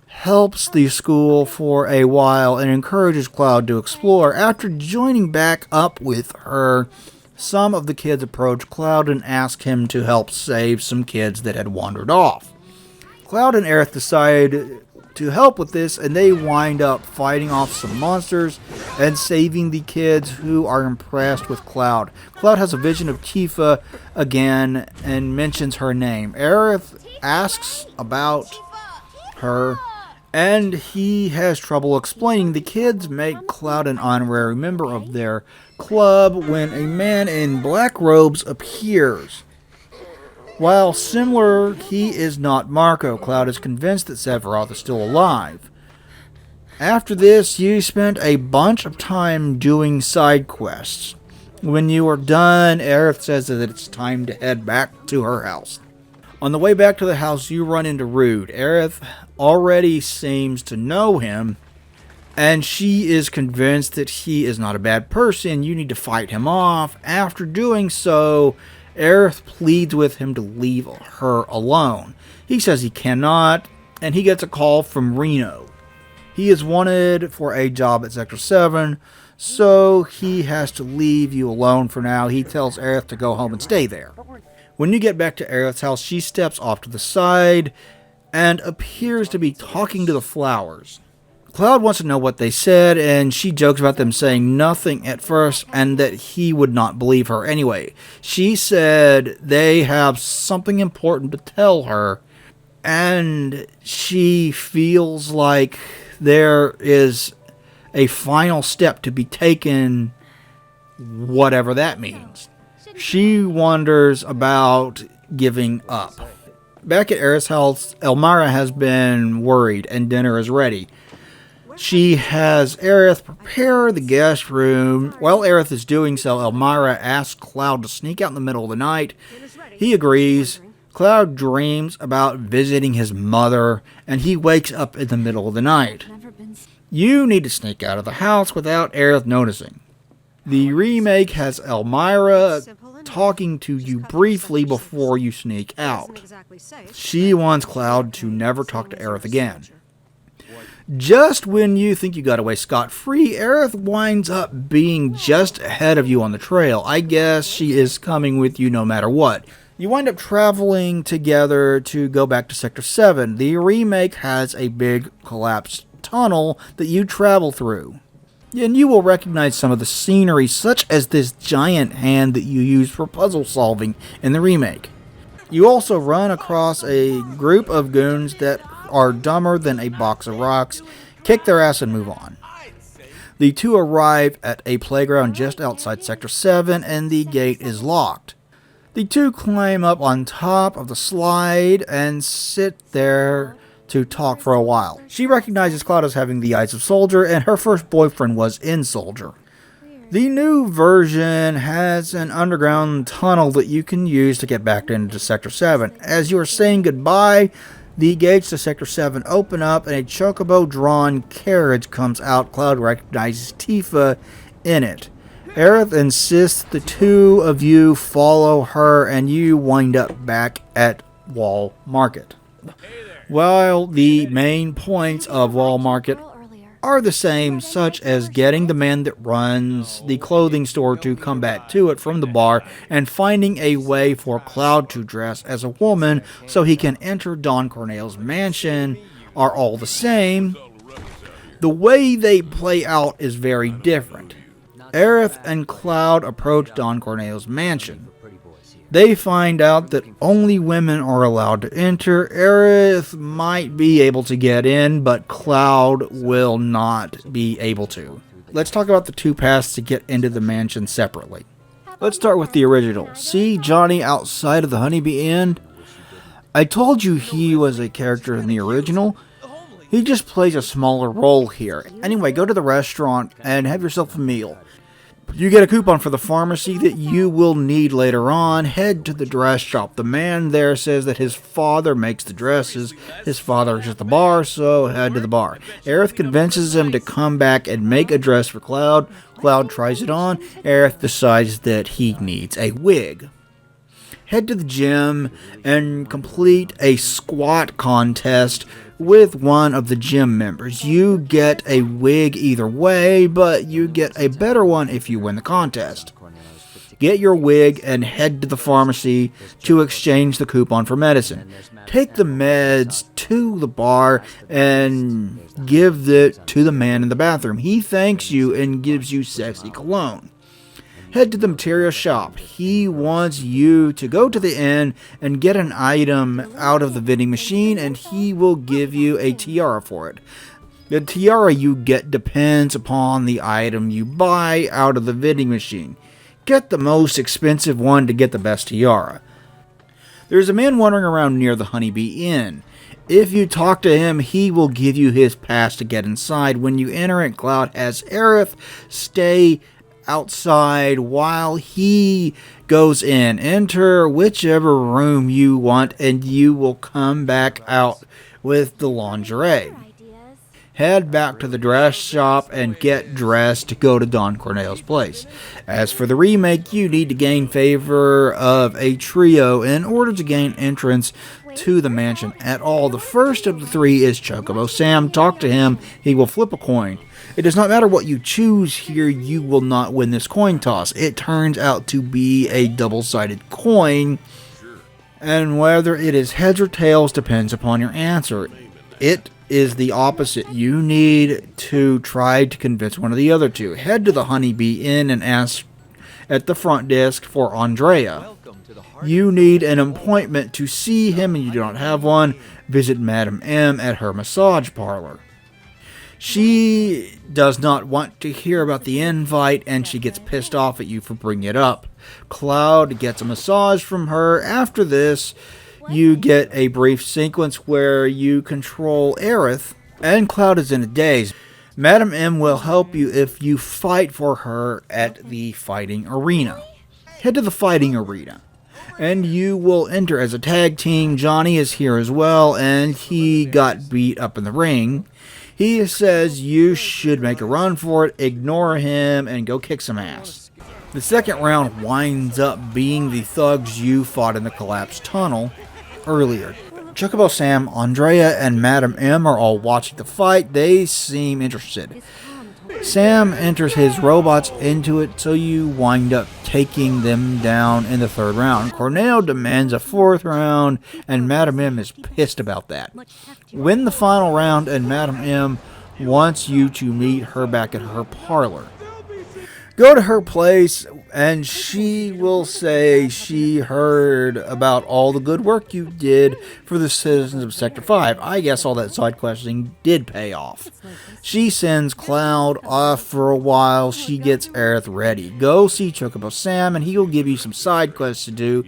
helps the school for a while and encourages Cloud to explore. After joining back up with her, some of the kids approach Cloud and ask him to help save some kids that had wandered off. Cloud and Aerith decide to help with this, and they wind up fighting off some monsters and saving the kids, who are impressed with Cloud. Cloud has a vision of Tifa again and mentions her name. Aerith asks about her, and he has trouble explaining. The kids make Cloud an honorary member of their club when a man in black robes appears. While similar, he is not Marco. Cloud is convinced that Sephiroth is still alive. After this, you spend a bunch of time doing side quests. When you are done, Aerith says that it's time to head back to her house. On the way back to the house, you run into Rude. Aerith already seems to know him, and she is convinced that he is not a bad person. You need to fight him off. After doing so, Aerith pleads with him to leave her alone. He says he cannot, and he gets a call from Reno. He is wanted for a job at Sector 7, so he has to leave you alone for now. He tells Aerith to go home and stay there. When you get back to Aerith's house, she steps off to the side and appears to be talking to the flowers. Cloud wants to know what they said, and she jokes about them saying nothing at first and that he would not believe her anyway. She said they have something important to tell her, and she feels like there is a final step to be taken, whatever that means. She wonders about giving up. Back at Aerith's house, Elmira has been worried, and dinner is ready. She has Aerith prepare the guest room. While Aerith is doing so, Elmira asks Cloud to sneak out in the middle of the night. He agrees. Cloud dreams about visiting his mother, and he wakes up in the middle of the night. You need to sneak out of the house without Aerith noticing. The remake has Elmira talking to you briefly before you sneak out. She wants Cloud to never talk to Aerith again. Just when you think you got away scot-free, Aerith winds up being just ahead of you on the trail. I guess she is coming with you no matter what. You wind up traveling together to go back to Sector 7. The remake has a big collapsed tunnel that you travel through. And you will recognize some of the scenery, such as this giant hand that you use for puzzle solving in the remake. You also run across a group of goons that are dumber than a box of rocks, kick their ass and move on. The two arrive at a playground just outside Sector 7, and the gate is locked. The two climb up on top of the slide and sit there to talk for a while. She recognizes Cloud as having the eyes of Soldier, and her first boyfriend was in Soldier. The new version has an underground tunnel that you can use to get back into Sector 7. As you are saying goodbye, the gates to Sector 7 open up, and a Chocobo-drawn carriage comes out. Cloud recognizes Tifa in it. Aerith insists the two of you follow her and you wind up back at Wall Market. While the main points of Wall Market are the same, such as getting the man that runs the clothing store to come back to it from the bar and finding a way for Cloud to dress as a woman so he can enter Don Corneo's mansion, are all the same. The way they play out is very different. Aerith and Cloud approach Don Corneo's mansion. They find out that only women are allowed to enter. Aerith might be able to get in, but Cloud will not be able to. Let's talk about the two paths to get into the mansion separately. Let's start with the original. See Johnny outside of the Honeybee Inn? I told you he was a character in the original. He just plays a smaller role here. Anyway, go to the restaurant and have yourself a meal. You get a coupon for the pharmacy that you will need later on. Head to the dress shop. The man there says that his father makes the dresses. His father is at the bar, so head to the bar. Aerith convinces him to come back and make a dress for Cloud. Cloud tries it on. Aerith decides that he needs a wig. Head to the gym and complete a squat contest with one of the gym members. You get a wig either way, but you get a better one if you win the contest. Get your wig and head to the pharmacy to exchange the coupon for medicine. Take the meds to the bar and give it to the man in the bathroom. He thanks you and gives you sexy cologne. Head to the material shop. He wants you to go to the inn and get an item out of the vending machine, and he will give you a tiara for it. The tiara you get depends upon the item you buy out of the vending machine. Get the most expensive one to get the best tiara. There's a man wandering around near the Honeybee Inn. If you talk to him, he will give you his pass to get inside. When you enter it, Cloud has Aerith stay outside while he goes in. Enter whichever room you want and you will come back out with the lingerie. Head back to the dress shop and get dressed to go to Don Corneo's place. As for the remake, you need to gain favor of a trio in order to gain entrance to the mansion at all. The first of the three is Chocobo Sam. Talk to him. He will flip a coin. It does not matter what you choose here, you will not win this coin toss. It turns out to be a double-sided coin, and whether it is heads or tails depends upon your answer. It is the opposite. You need to try to convince one of the other two. Head to the Honeybee Inn and ask at the front desk for Andrea. You need an appointment to see him and you do not have one. Visit Madam M at her massage parlor. She does not want to hear about the invite and she gets pissed off at you for bringing it up. Cloud gets a massage from her. After this, you get a brief sequence where you control Aerith and Cloud is in a daze. Madam M will help you if you fight for her at the fighting arena. Head to the fighting arena and you will enter as a tag team. Johnny is here as well and he got beat up in the ring. He says you should make a run for it, ignore him, and go kick some ass. The second round winds up being the thugs you fought in the collapsed tunnel earlier. Chocobo Sam, Andrea, and Madam M are all watching the fight. They seem interested. Sam enters his robots into it, so you wind up taking them down in the third round. Corneo demands a fourth round, and Madam M is pissed about that. Win the final round, and Madam M wants you to meet her back at her parlor. Go to her place, and she will say she heard about all the good work you did for the citizens of Sector 5. I guess all that side questing did pay off. She sends Cloud off for a while. She gets Aerith ready. Go see Chocobo Sam, and he will give you some side quests to do.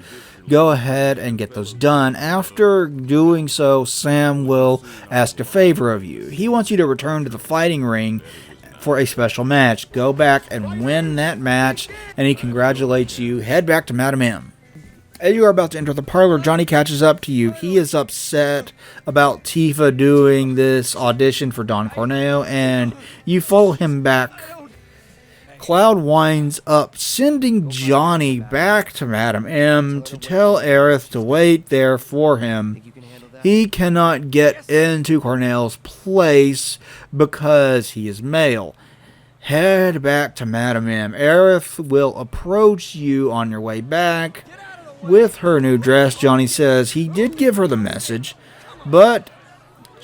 Go ahead and get those done. After doing so, Sam will ask a favor of you. He wants you to return to the fighting ring for a special match. Go back and win that match, and he congratulates you. Head back to Madam M. As you are about to enter the parlor, Johnny catches up to you. He is upset about Tifa doing this audition for Don Corneo, and you follow him back. Cloud winds up sending Johnny back to Madam M to tell Aerith to wait there for him. He cannot get into Cornell's place because he is male. Head back to Madam M. Aerith will approach you on your way back with her new dress. Johnny says he did give her the message, but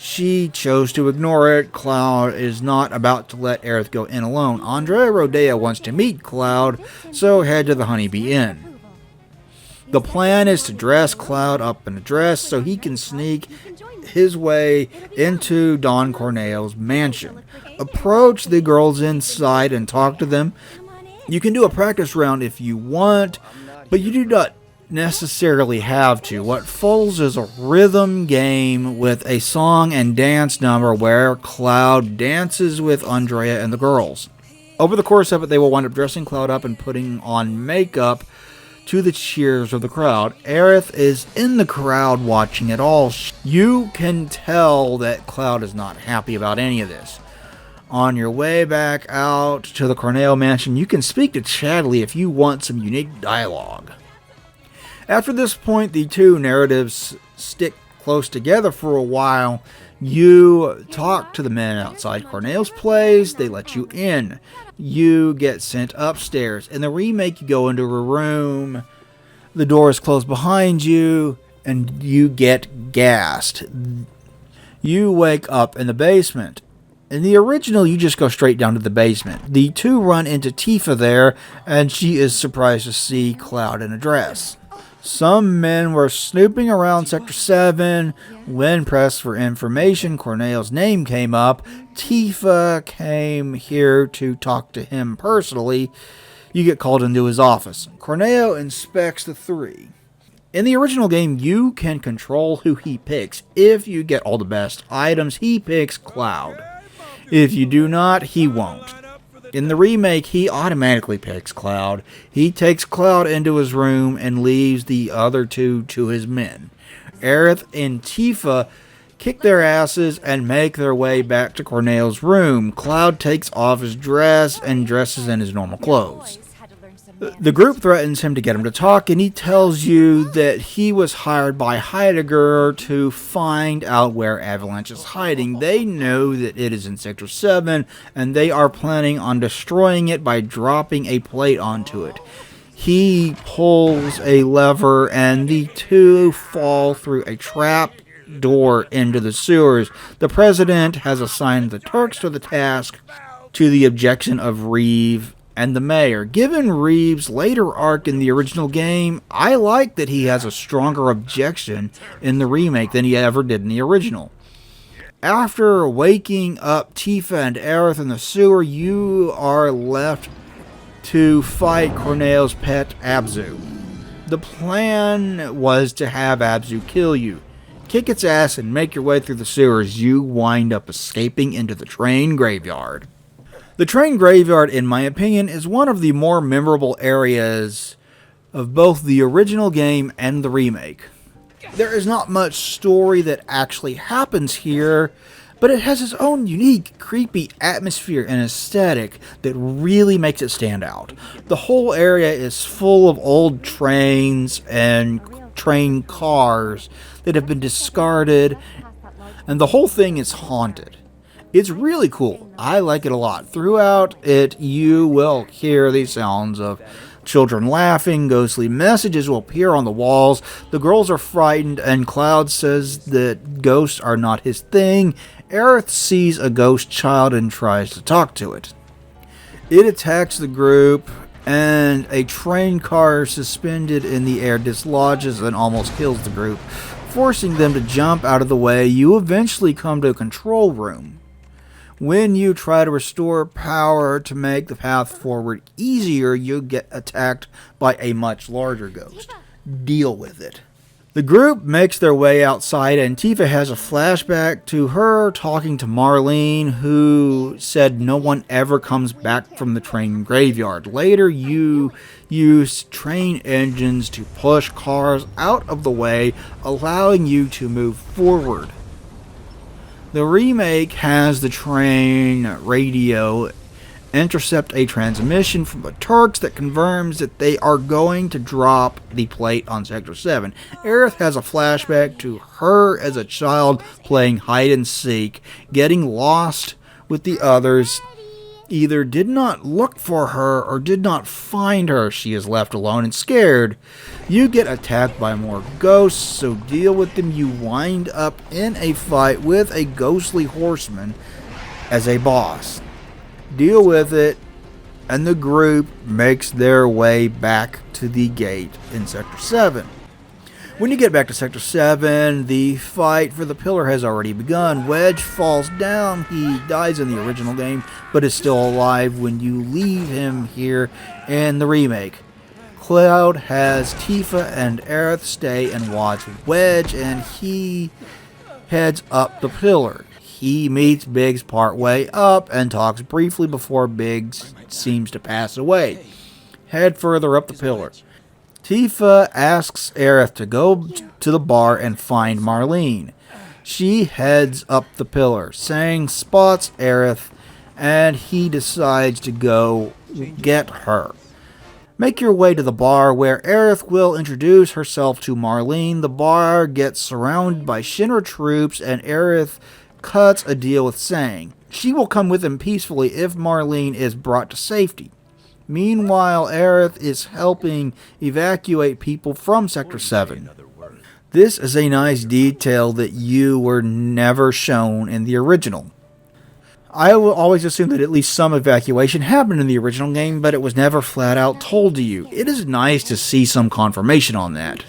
she chose to ignore it. Cloud is not about to let Aerith go in alone. Andrea Rodea wants to meet Cloud, so head to the Honeybee Inn. The plan is to dress Cloud up in a dress so he can sneak his way into Don Corneo's mansion. Approach the girls inside and talk to them. You can do a practice round if you want, but you do not necessarily have to. What follows is a rhythm game with a song and dance number where Cloud dances with Andrea and the girls. Over the course of it, they will wind up dressing Cloud up and putting on makeup to the cheers of the crowd. Aerith is in the crowd watching it all. You can tell that Cloud is not happy about any of this. On your way back out to the Corneo mansion, you can speak to Chadley if you want some unique dialogue. After this point, the two narratives stick close together for a while. You talk to the men outside Corneo's place. They let you in. You get sent upstairs. In the remake, you go into a room. The door is closed behind you, and you get gassed. You wake up in the basement. In the original, you just go straight down to the basement. The two run into Tifa there, and she is surprised to see Cloud in a dress. Some men were snooping around Sector 7. When pressed for information, Corneo's name came up. Tifa came here to talk to him personally. You get called into his office. Corneo inspects the three. In the original game, you can control who he picks. If you get all the best items, he picks Cloud. If you do not, he won't. In the remake, he automatically picks Cloud. He takes Cloud into his room and leaves the other two to his men. Aerith and Tifa kick their asses and make their way back to Corneo's room. Cloud takes off his dress and dresses in his normal clothes. The group threatens him to get him to talk, and he tells you that he was hired by Heidegger to find out where Avalanche is hiding. They know that it is in Sector 7, and they are planning on destroying it by dropping a plate onto it. He pulls a lever, and the two fall through a trap door into the sewers. The president has assigned the Turks to the task, to the objection of Reeve and the mayor. Given Reeve's later arc in the original game, I like that he has a stronger objection in the remake than he ever did in the original. After waking up Tifa and Aerith in the sewer, you are left to fight Corneo's pet, Abzu. The plan was to have Abzu kill you. Kick its ass and make your way through the sewers. You wind up escaping into the train graveyard. The train graveyard, in my opinion, is one of the more memorable areas of both the original game and the remake. There is not much story that actually happens here, but it has its own unique, creepy atmosphere and aesthetic that really makes it stand out. The whole area is full of old trains and train cars that have been discarded, and the whole thing is haunted. It's really cool. I like it a lot. Throughout it, you will hear the sounds of children laughing. Ghostly messages will appear on the walls. The girls are frightened, and Cloud says that ghosts are not his thing. Aerith sees a ghost child and tries to talk to it. It attacks the group, and a train car suspended in the air dislodges and almost kills the group, forcing them to jump out of the way. You eventually come to a control room. When you try to restore power to make the path forward easier, you get attacked by a much larger ghost. Deal with it. The group makes their way outside, and Tifa has a flashback to her talking to Marlene, who said no one ever comes back from the train graveyard. Later, you use train engines to push cars out of the way, allowing you to move forward. The remake has the train radio intercept a transmission from the Turks that confirms that they are going to drop the plate on Sector 7. Aerith has a flashback to her as a child playing hide and seek, getting lost with the others, either did not look for her or did not find her. She is left alone and scared. You get attacked by more ghosts, so deal with them. You wind up in a fight with a ghostly horseman as a boss. Deal with it, and the group makes their way back to the gate in Sector 7. When you get back to Sector 7, the fight for the pillar has already begun. Wedge falls down. He dies in the original game, but is still alive when you leave him here in the remake. Cloud has Tifa and Aerith stay and watch Wedge, and he heads up the pillar. He meets Biggs partway up and talks briefly before Biggs seems to pass away. Head further up the pillar. Tifa asks Aerith to go to the bar and find Marlene. She heads up the pillar. Sang spots Aerith, and he decides to go get her. Make your way to the bar, where Aerith will introduce herself to Marlene. The bar gets surrounded by Shinra troops, and Aerith cuts a deal with Sang. She will come with him peacefully if Marlene is brought to safety. Meanwhile, Aerith is helping evacuate people from Sector 7. This is a nice detail that you were never shown in the original. I will always assume that at least some evacuation happened in the original game, but it was never flat out told to you. It is nice to see some confirmation on that.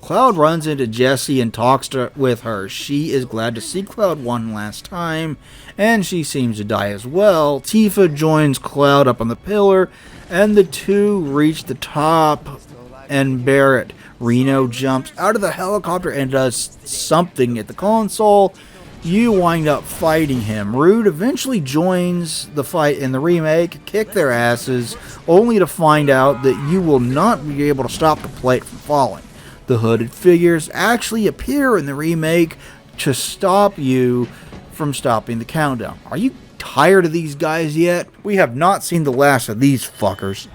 Cloud runs into Jessie and talks with her. She is glad to see Cloud one last time, and she seems to die as well. Tifa joins Cloud up on the pillar, and the two reach the top and Barrett. Reno jumps out of the helicopter and does something at the console. You wind up fighting him. Rude eventually joins the fight in the remake, kick their asses, only to find out that you will not be able to stop the plate from falling. The hooded figures actually appear in the remake to stop you from stopping the countdown. Are you tired of these guys yet? We have not seen the last of these fuckers.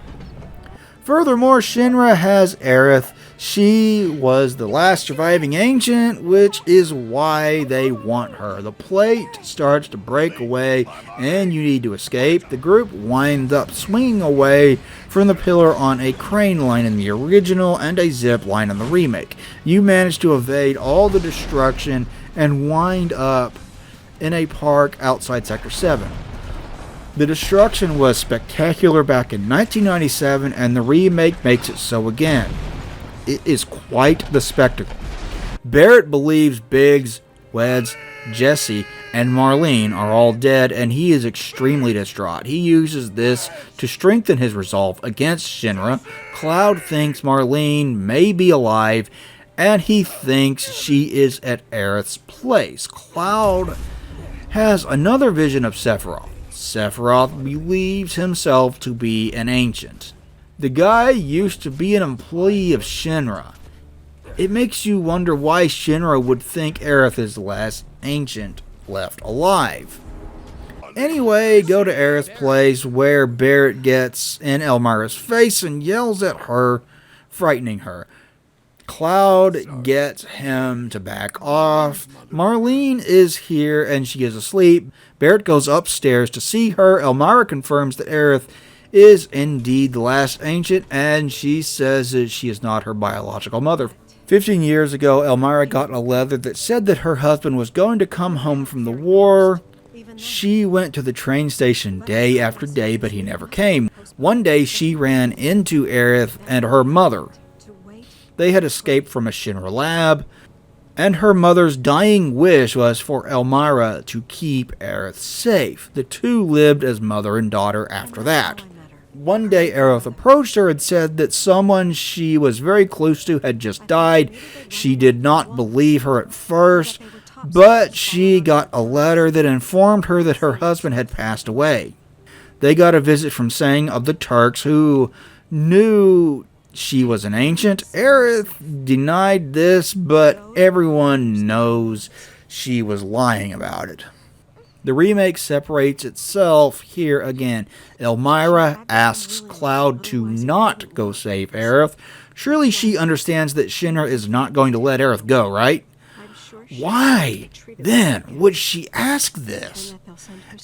Furthermore, Shinra has Aerith. She was the last surviving ancient, which is why they want her. The plate starts to break away, and you need to escape. The group winds up swinging away from the pillar on a crane line in the original and a zip line in the remake. You manage to evade all the destruction and wind up in a park outside Sector 7. The destruction was spectacular back in 1997, and the remake makes it so again. It is quite the spectacle. Barrett believes Biggs, Wedge, Jessie, and Marlene are all dead, and he is extremely distraught. He uses this to strengthen his resolve against Shinra. Cloud thinks Marlene may be alive, and he thinks she is at Aerith's place. Cloud has another vision of Sephiroth. Sephiroth believes himself to be an ancient. The guy used to be an employee of Shinra. It makes you wonder why Shinra would think Aerith is the last ancient left alive. Anyway, go to Aerith's place, where Barrett gets in Elmira's face and yells at her, frightening her. Cloud gets him to back off. Marlene is here and she is asleep. Barrett goes upstairs to see her. Elmira confirms that Aerith is indeed the last ancient, and she says that she is not her biological mother. 15 years ago, Elmira got a letter that said that her husband was going to come home from the war. She went to the train station day after day, but he never came. One day, she ran into Aerith and her mother. They had escaped from a Shinra lab, and her mother's dying wish was for Elmira to keep Aerith safe. The two lived as mother and daughter after that. One day, Aerith approached her and said that someone she was very close to had just died. She did not believe her at first, but she got a letter that informed her that her husband had passed away. They got a visit from Sang of the Turks, who knew she was an ancient. Aerith denied this, but everyone knows she was lying about it. The remake separates itself here again. Elmira asks Cloud to not go save Aerith. Surely she understands that Shinra is not going to let Aerith go, right? Why, then, would she ask this?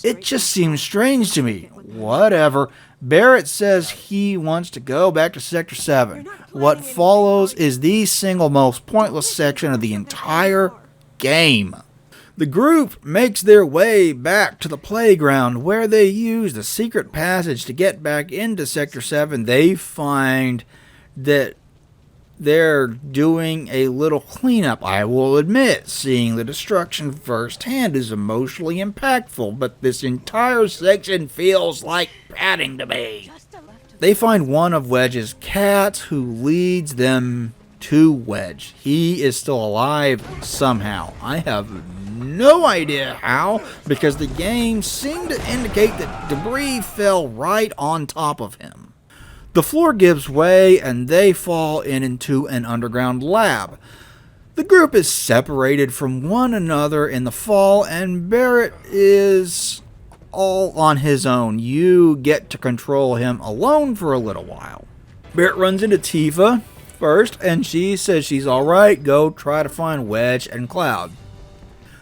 It just seems strange to me. Whatever. Barrett says he wants to go back to Sector 7. What follows is the single most pointless section of the entire game. The group makes their way back to the playground where they use the secret passage to get back into Sector 7. They find that they're doing a little cleanup. I will admit, seeing the destruction firsthand is emotionally impactful, but this entire section feels like padding to me. They find one of Wedge's cats who leads them to Wedge. He is still alive somehow. I have no idea how, because the game seemed to indicate that debris fell right on top of him. The floor gives way and they fall into an underground lab. The group is separated from one another in the fall, and Barrett is all on his own. You get to control him alone for a little while. Barrett runs into Tifa first, and she says she's alright, go try to find Wedge and Cloud.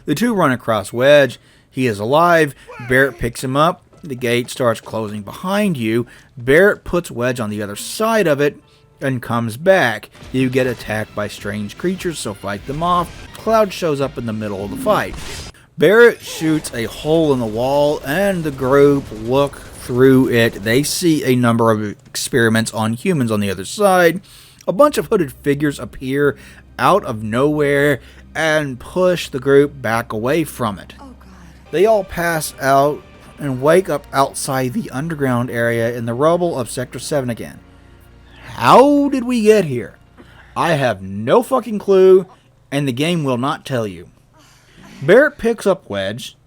The two run across Wedge. He is alive. Barrett picks him up. The gate starts closing behind you. Barrett puts Wedge on the other side of it and comes back. You get attacked by strange creatures, so fight them off. Cloud shows up in the middle of the fight. Barrett shoots a hole in the wall, and the group look through it. They see a number of experiments on humans on the other side. A bunch of hooded figures appear out of nowhere and push the group back away from it. They all pass out and wake up outside the underground area in the rubble of Sector 7 again. How did we get here? I have no fucking clue, and the game will not tell you. Barrett picks up Wedge.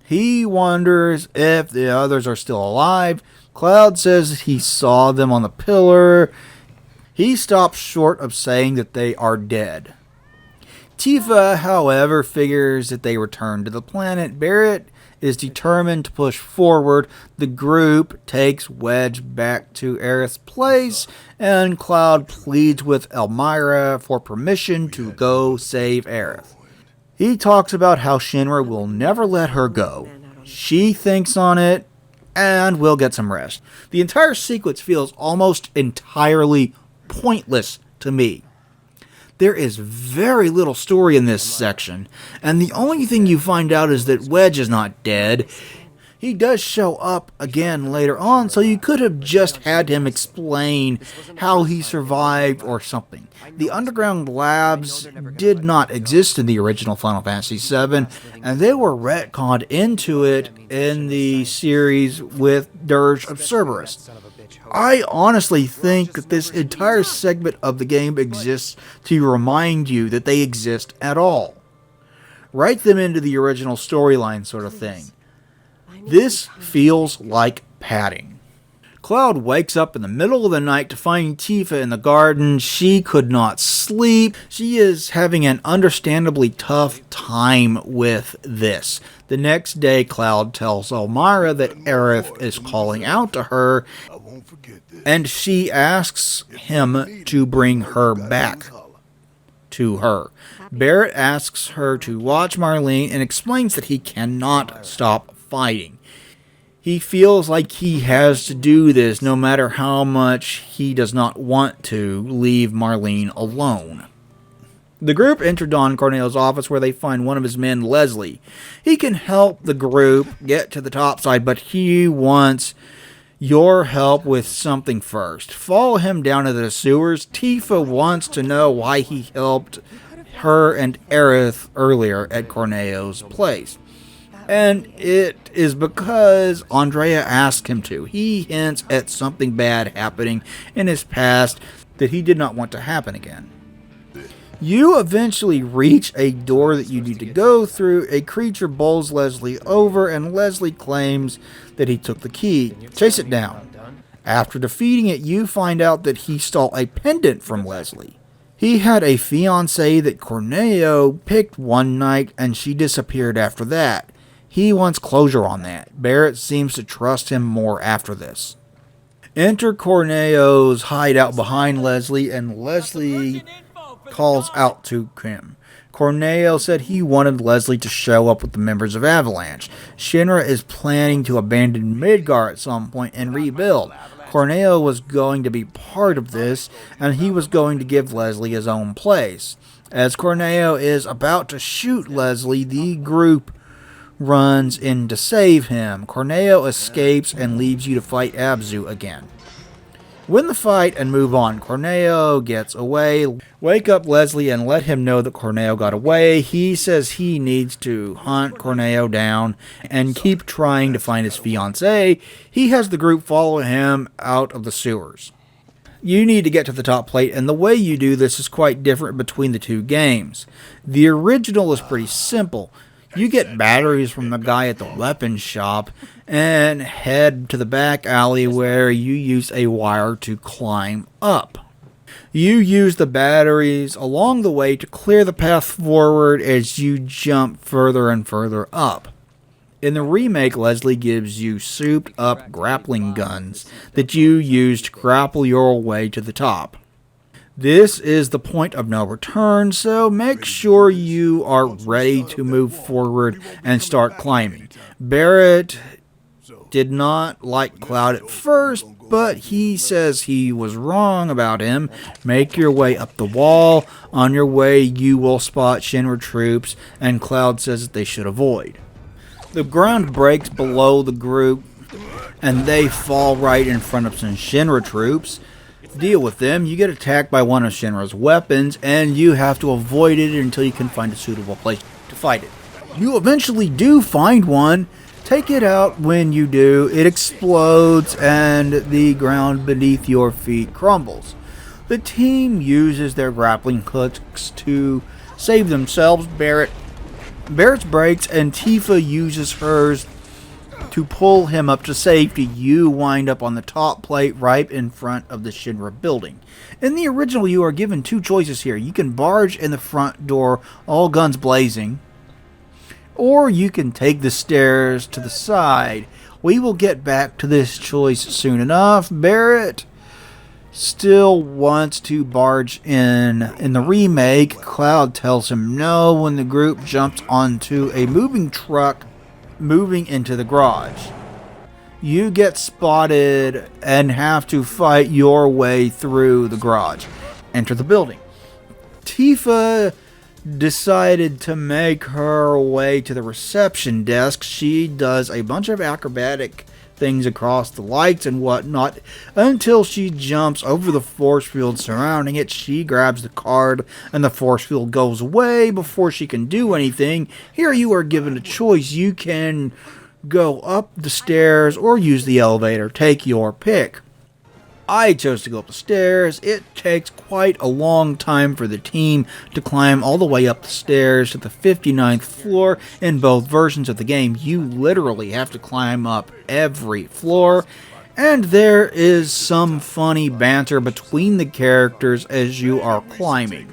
He wonders if the others are still alive. Cloud says he saw them on the pillar. He stops short of saying that they are dead. Tifa, however, figures that they returned to the planet. Barrett is determined to push forward. The group takes Wedge back to Aerith's place, and Cloud pleads with Elmira for permission to go save Aerith. He talks about how Shinra will never let her go. She thinks on it, and will get some rest. The entire sequence feels almost entirely pointless to me. There is very little story in this section, and the only thing you find out is that Wedge is not dead. He does show up again later on, so you could have just had him explain how he survived or something. The underground labs did not exist in the original Final Fantasy VII, and they were retconned into it in the series with Dirge of Cerberus. I honestly think that this entire segment of the game exists to remind you that they exist at all. Write them into the original storyline sort of thing. This feels like padding. Cloud wakes up in the middle of the night to find Tifa in the garden. She could not sleep. She is having an understandably tough time with this. The next day, Cloud tells Elmira that Aerith is calling out to her, and she asks him to bring her back to her. Barrett asks her to watch Marlene and explains that he cannot stop fighting. He feels like he has to do this no matter how much he does not want to leave Marlene alone. The group enter Don Corneo's office where they find one of his men, Leslie. He can help the group get to the top side, but he wants your help with something first. Follow him down to the sewers. Tifa wants to know why he helped her and Aerith earlier at Corneo's place. And it is because Andrea asked him to. He hints at something bad happening in his past that he did not want to happen again. You eventually reach a door that you need to go through. A creature bowls Leslie over, and Leslie claims that he took the key. Chase it down. After defeating it, you find out that he stole a pendant from Leslie. He had a fiancée that Corneo picked one night, and she disappeared after that. He wants closure on that. Barrett seems to trust him more after this. Enter Corneo's hideout behind Leslie, and Leslie calls out to him. Corneo said he wanted Leslie to show up with the members of Avalanche. Shinra is planning to abandon Midgar at some point and rebuild. Corneo was going to be part of this, and he was going to give Leslie his own place. As Corneo is about to shoot Leslie, the group runs in to save him. Corneo escapes and leaves you to fight Abzu again. Win the fight and move on. Corneo gets away. Wake up Leslie and let him know that Corneo got away. He says he needs to hunt Corneo down and keep trying to find his fiancée. He has the group follow him out of the sewers. You need to get to the top plate, and the way you do this is quite different between the two games. The original is pretty simple. You get batteries from the guy at the weapons shop and head to the back alley where you use a wire to climb up. You use the batteries along the way to clear the path forward as you jump further and further up. In the remake, Leslie gives you souped up grappling guns that you use to grapple your way to the top. This is the point of no return, so make sure you are ready to move forward and start climbing. Barrett did not like Cloud at first, but he says he was wrong about him. Make your way up the wall. On your way, you will spot Shinra troops, and Cloud says that they should avoid. The ground breaks below the group, and they fall right in front of some Shinra troops. Deal with them. You get attacked by one of Shinra's weapons, and you have to avoid it until you can find a suitable place to fight it. You eventually do find one. Take it out. When you do, it explodes, and the ground beneath your feet crumbles. The team uses their grappling hooks to save themselves. Barrett's breaks, and Tifa uses hers to pull him up to safety. You wind up on the top plate right in front of the Shinra building. In the original, you are given two choices here. You can barge in the front door, all guns blazing, or you can take the stairs to the side. We will get back to this choice soon enough. Barrett still wants to barge in. In the remake, Cloud tells him no when the group jumps onto a moving truck moving into the garage. You get spotted and have to fight your way through the garage. Enter the building. Tifa decided to make her way to the reception desk. She does a bunch of acrobatic things across the lights and whatnot until she jumps over the force field surrounding it. She grabs the card and the force field goes away before she can do anything. Here you are given a choice. You can go up the stairs or use the elevator. Take your pick. I chose to go up the stairs. It takes quite a long time for the team to climb all the way up the stairs to the 59th floor. In both versions of the game, you literally have to climb up every floor. And there is some funny banter between the characters as you are climbing.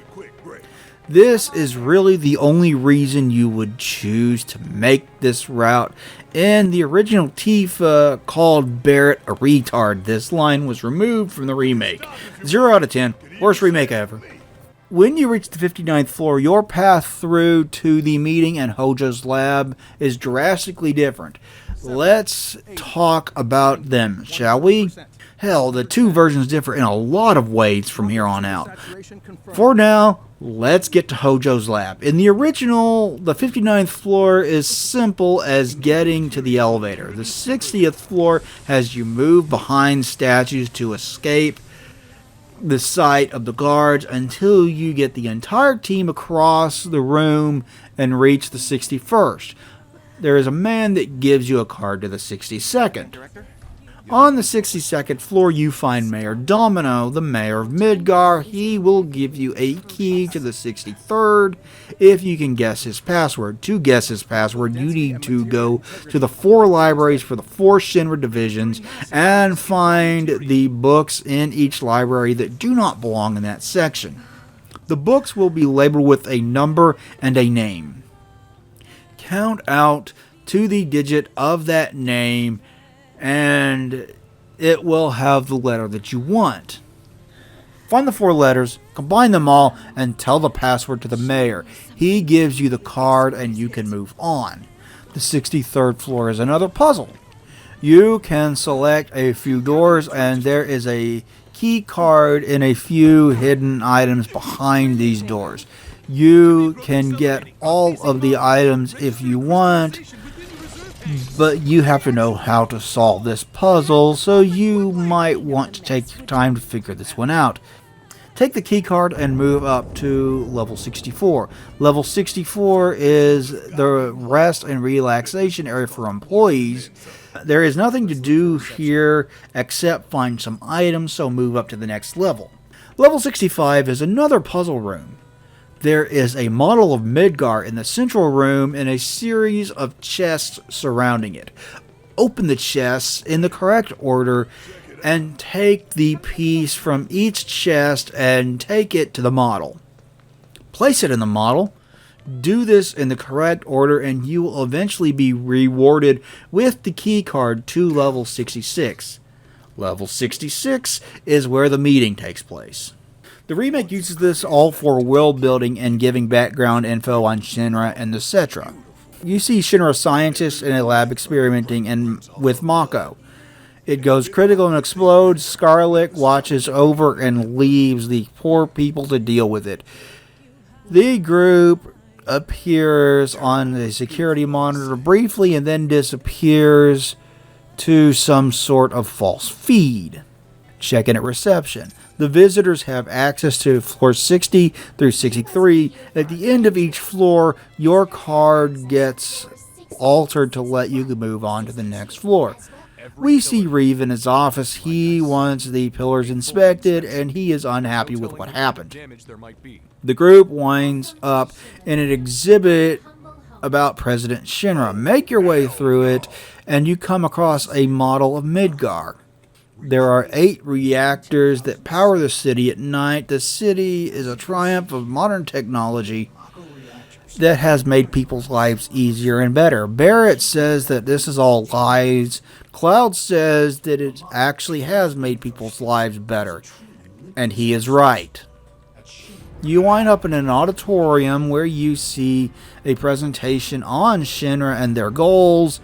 This is really the only reason you would choose to make this route. In the original, Tifa called Barrett a retard. This line was removed from the remake. 0 out of 10. Worst remake ever. When you reach the 59th floor, your path through to the meeting and Hojo's lab is drastically different. Let's talk about them, shall we? Hell, the two versions differ in a lot of ways from here on out. For now, let's get to Hojo's lab. In the original, the 59th floor is simple as getting to the elevator. The 60th floor has you move behind statues to escape the sight of the guards until you get the entire team across the room and reach the 61st. There is a man that gives you a card to the 62nd. On the 62nd floor, you find Mayor Domino, the mayor of Midgar. He will give you a key to the 63rd if you can guess his password. To guess his password, you need to go to the 4 libraries for the 4 Shinra divisions and find the books in each library that do not belong in that section. The books will be labeled with a number and a name. Count out to the digit of that name, and it will have the letter that you want. Find the 4 letters, combine them all, and tell the password to the mayor. He gives you the card and you can move on. The 63rd floor is another puzzle. You can select a few doors and there is a key card and a few hidden items behind these doors. You can get all of the items if you want, but you have to know how to solve this puzzle, so you might want to take your time to figure this one out. Take the key card and move up to level 64. Level 64 is the rest and relaxation area for employees. There is nothing to do here except find some items, so move up to the next level. Level 65 is another puzzle room. There is a model of Midgar in the central room and a series of chests surrounding it. Open the chests in the correct order and take the piece from each chest and take it to the model. Place it in the model. Do this in the correct order and you will eventually be rewarded with the key card to level 66. Level 66 is where the meeting takes place. The remake uses this all for world building and giving background info on Shinra and etc. You see Shinra scientists in a lab experimenting with Mako. It goes critical and explodes. Scarlet watches over and leaves the poor people to deal with it. The group appears on the security monitor briefly and then disappears to some sort of false feed. Check in at reception. The visitors have access to floors 60 through 63. At the end of each floor, your card gets altered to let you move on to the next floor. We see Reeve in his office. He wants the pillars inspected and he is unhappy with what happened. The group winds up in an exhibit about President Shinra. Make your way through it and you come across a model of Midgar. There are 8 reactors that power the city at night. The city is a triumph of modern technology that has made people's lives easier and better. Barrett says that this is all lies. Cloud says that it actually has made people's lives better. And he is right. You wind up in an auditorium where you see a presentation on Shinra and their goals.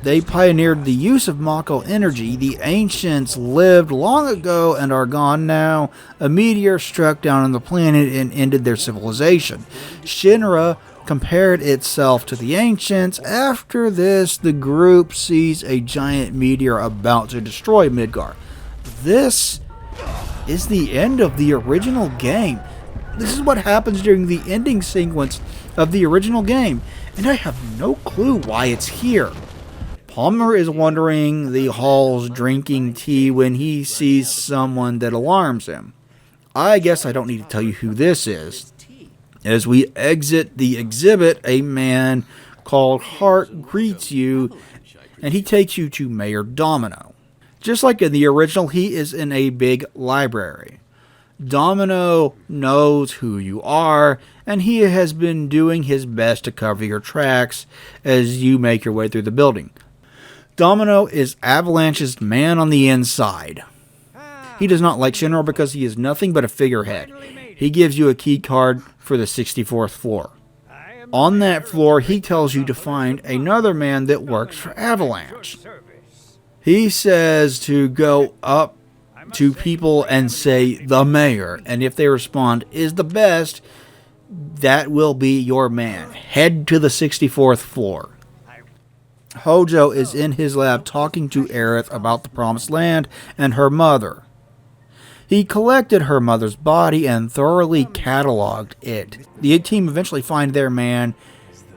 They pioneered the use of Mako energy. The ancients lived long ago and are gone now. A meteor struck down on the planet and ended their civilization. Shinra compared itself to the ancients. After this, the group sees a giant meteor about to destroy Midgar. This is the end of the original game. This is what happens during the ending sequence of the original game, and I have no clue why it's here. Palmer is wandering the halls drinking tea when he sees someone that alarms him. I guess I don't need to tell you who this is. As we exit the exhibit, a man called Hart greets you, and he takes you to Mayor Domino. Just like in the original, he is in a big library. Domino knows who you are, and he has been doing his best to cover your tracks as you make your way through the building. Domino is Avalanche's man on the inside. He does not like Shinra because he is nothing but a figurehead. He gives you a key card for the 64th floor. On that floor, he tells you to find another man that works for Avalanche. He says to go up to people and say, the mayor, and if they respond, is the best, that will be your man. Head to the 64th floor. Hojo is in his lab talking to Aerith about the Promised Land and her mother. He collected her mother's body and thoroughly cataloged it. The team eventually find their man,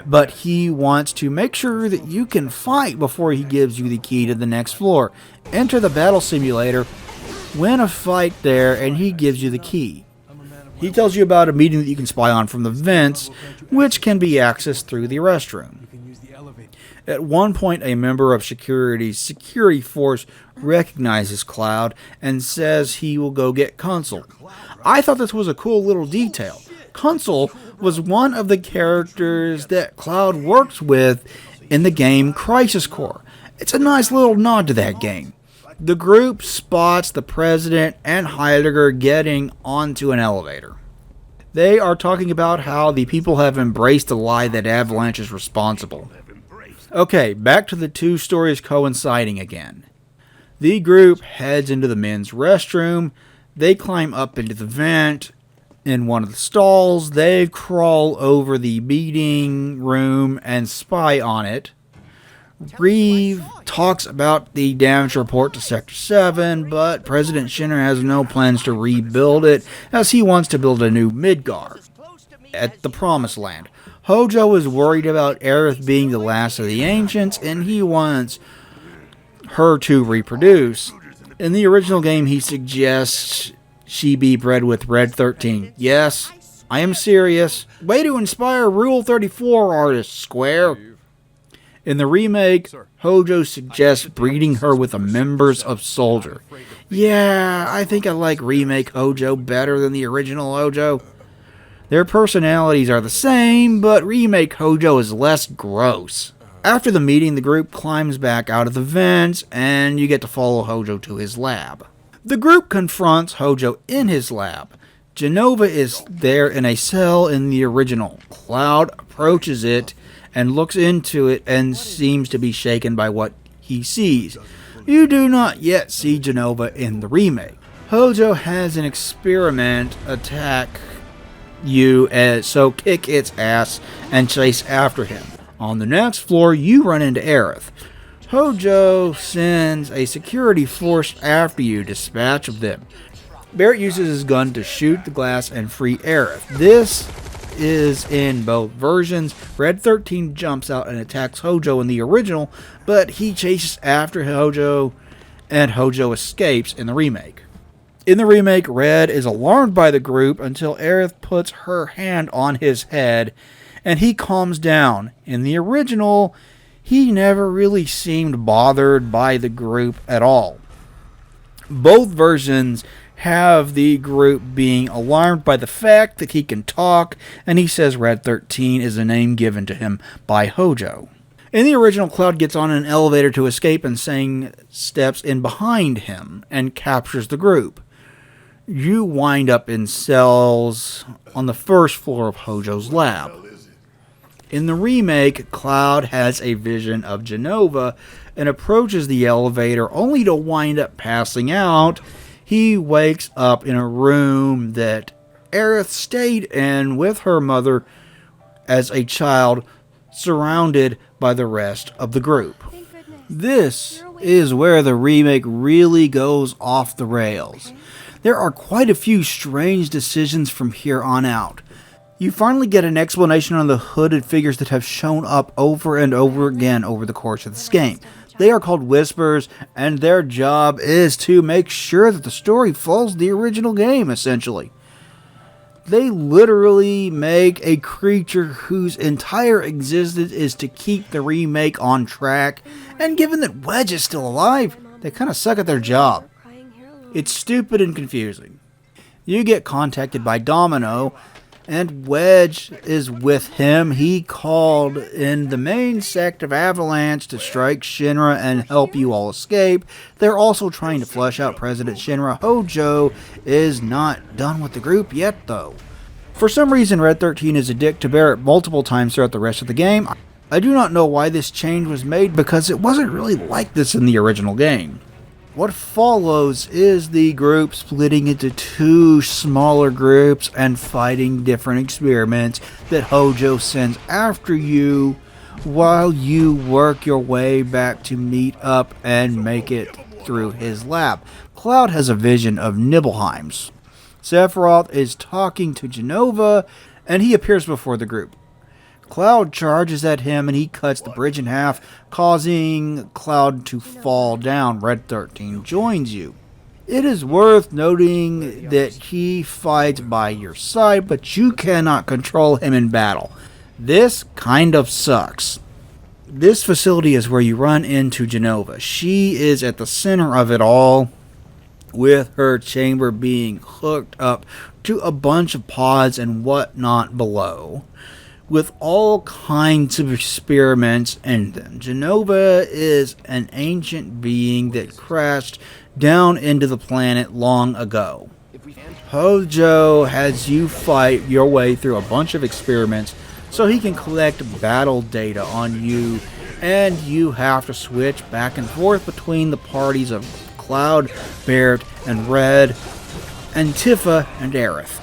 but he wants to make sure that you can fight before he gives you the key to the next floor. Enter the battle simulator, win a fight there, and he gives you the key. He tells you about a meeting that you can spy on from the vents, which can be accessed through the restroom. At one point, a member of security force recognizes Cloud and says he will go get Consul. I thought this was a cool little detail. Consul was one of the characters that Cloud works with in the game Crisis Core. It's a nice little nod to that game. The group spots the president and Heidegger getting onto an elevator. They are talking about how the people have embraced the lie that Avalanche is responsible. Okay, back to the two stories coinciding again. The group heads into the men's restroom. They climb up into the vent. In one of the stalls, they crawl over the meeting room and spy on it. Reeve talks about the damage report to Sector 7, but President Shinra has no plans to rebuild it, as he wants to build a new Midgar at the Promised Land. Hojo is worried about Aerith being the last of the ancients, and he wants her to reproduce. In the original game, he suggests she be bred with Red 13. Yes, I am serious. Way to inspire Rule 34 artists, Square. In the remake, Hojo suggests breeding her with the members of Soldier. Yeah, I think I like remake Hojo better than the original Hojo. Their personalities are the same, but remake Hojo is less gross. After the meeting, the group climbs back out of the vents, and you get to follow Hojo to his lab. The group confronts Hojo in his lab. Genova is there in a cell in the original. Cloud approaches it and looks into it and seems to be shaken by what he sees. You do not yet see Genova in the remake. Hojo has an experiment attack you, so kick its ass and chase after him. On the next floor, you run into Aerith. Hojo sends a security force after you, dispatch of them. Barrett uses his gun to shoot the glass and free Aerith. This is in both versions. Red 13 jumps out and attacks Hojo in the original, but he chases after Hojo, and Hojo escapes in the remake. In the remake, Red is alarmed by the group until Aerith puts her hand on his head, and he calms down. In the original, he never really seemed bothered by the group at all. Both versions have the group being alarmed by the fact that he can talk, and he says Red 13 is a name given to him by Hojo. In the original, Cloud gets on an elevator to escape, and Sang steps in behind him and captures the group. You wind up in cells on the first floor of Hojo's lab. In the remake, Cloud has a vision of Genova and approaches the elevator only to wind up passing out. He wakes up in a room that Aerith stayed in with her mother as a child, surrounded by the rest of the group. This is where the remake really goes off the rails. There are quite a few strange decisions from here on out. You finally get an explanation on the hooded figures that have shown up over and over again over the course of this game. They are called Whispers, and their job is to make sure that the story follows the original game, essentially. They literally make a creature whose entire existence is to keep the remake on track, and given that Wedge is still alive, they kind of suck at their job. It's stupid and confusing. You get contacted by Domino, and Wedge is with him. He called in the main sect of Avalanche to strike Shinra and help you all escape. They're also trying to flush out President Shinra. Hojo is not done with the group yet, though. For some reason, Red 13 is a dick to Barrett multiple times throughout the rest of the game. I do not know why this change was made, because it wasn't really like this in the original game. What follows is the group splitting into two smaller groups and fighting different experiments that Hojo sends after you while you work your way back to meet up and make it through his lab. Cloud has a vision of Nibelheim's. Sephiroth is talking to Genova, and he appears before the group. Cloud charges at him, and he cuts the bridge in half, causing Cloud to fall down. Red 13 joins you. It is worth noting that he fights by your side, but you cannot control him in battle. This kind of sucks. This facility is where you run into Genova. She is at the center of it all, with her chamber being hooked up to a bunch of pods and whatnot below. with all kinds of experiments in them. Genova is an ancient being that crashed down into the planet long ago. Hojo has you fight your way through a bunch of experiments so he can collect battle data on you, and you have to switch back and forth between the parties of Cloud, Barret, and Red, and Tifa and Aerith.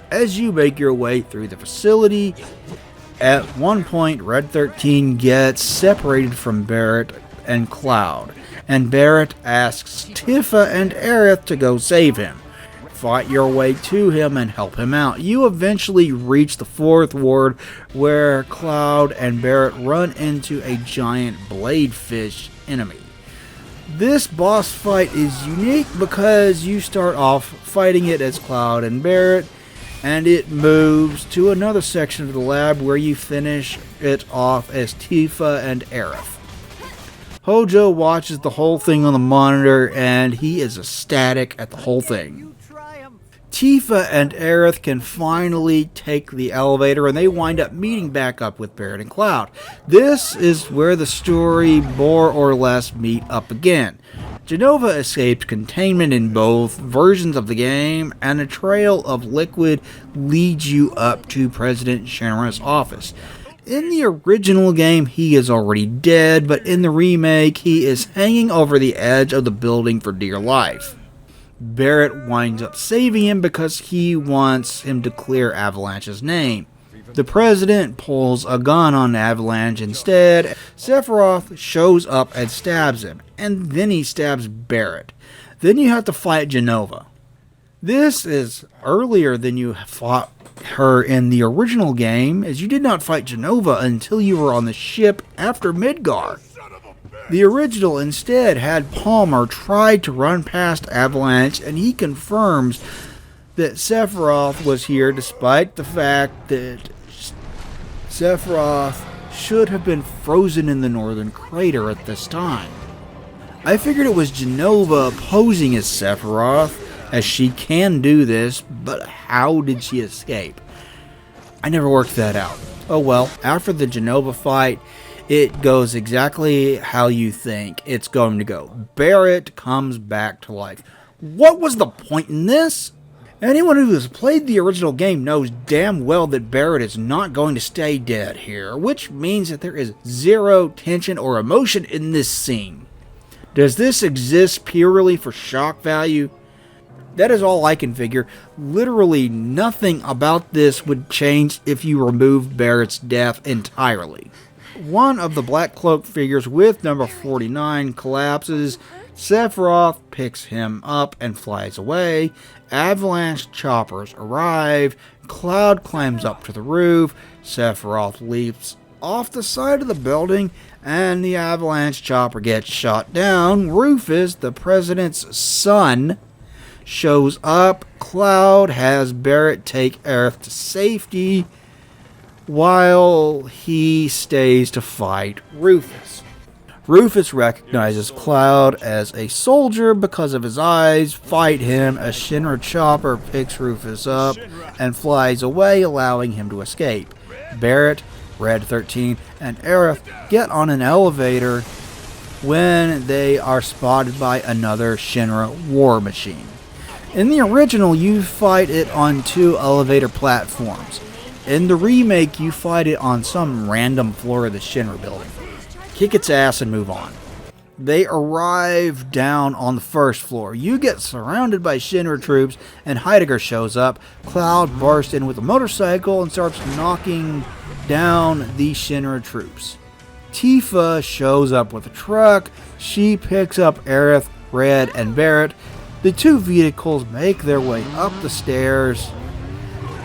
As you make your way through the facility, at one point Red 13 gets separated from Barret and Cloud, and Barret asks Tifa and Aerith to go save him. Fight your way to him and help him out. You eventually reach the 4th ward where Cloud and Barret run into a giant bladefish enemy. This boss fight is unique because you start off fighting it as Cloud and Barret, and it moves to another section of the lab where you finish it off as Tifa and Aerith. Hojo watches the whole thing on the monitor, and he is ecstatic at the whole thing. Tifa and Aerith can finally take the elevator, and they wind up meeting back up with Barret and Cloud. This is where the story more or less meet up again. Genova escapes containment in both versions of the game, and a trail of liquid leads you up to President Shinra's office. In the original game, he is already dead, but in the remake, he is hanging over the edge of the building for dear life. Barret winds up saving him because he wants him to clear Avalanche's name. The president pulls a gun on Avalanche instead. Sephiroth shows up and stabs him, and then he stabs Barret. Then you have to fight Genova. This is earlier than you fought her in the original game, as you did not fight Genova until you were on the ship after Midgar. The original instead had Palmer try to run past Avalanche, and he confirms that Sephiroth was here despite the fact that Sephiroth should have been frozen in the northern crater at this time. I figured it was Genova posing as Sephiroth, as she can do this, but how did she escape? I never worked that out. Oh well, after the Genova fight, it goes exactly how you think it's going to go. Barret comes back to life. What was the point in this? Anyone who has played the original game knows damn well that Barret is not going to stay dead here, which means that there is zero tension or emotion in this scene. Does this exist purely for shock value? That is all I can figure. Literally nothing about this would change if you removed Barret's death entirely. One of the Black Cloak figures with number 49 collapses. Sephiroth picks him up and flies away. Avalanche choppers arrive. Cloud climbs up to the roof. Sephiroth leaps off the side of the building, and the Avalanche chopper gets shot down. Rufus, the president's son, shows up. Cloud has Barret take Aerith to safety, while he stays to fight Rufus. Rufus recognizes Cloud as a soldier because of his eyes. Fight him as Shinra Chopper picks Rufus up and flies away, allowing him to escape. Barret, Red 13, and Aerith get on an elevator when they are spotted by another Shinra war machine. In the original, you fight it on 2 elevator platforms. In the remake, you fight it on some random floor of the Shinra building. Kick its ass and move on. They arrive down on the 1st floor. You get surrounded by Shinra troops, and Heidegger shows up. Cloud bursts in with a motorcycle and starts knocking down the Shinra troops. Tifa shows up with a truck. She picks up Aerith, Red, and Barret. The 2 vehicles make their way up the stairs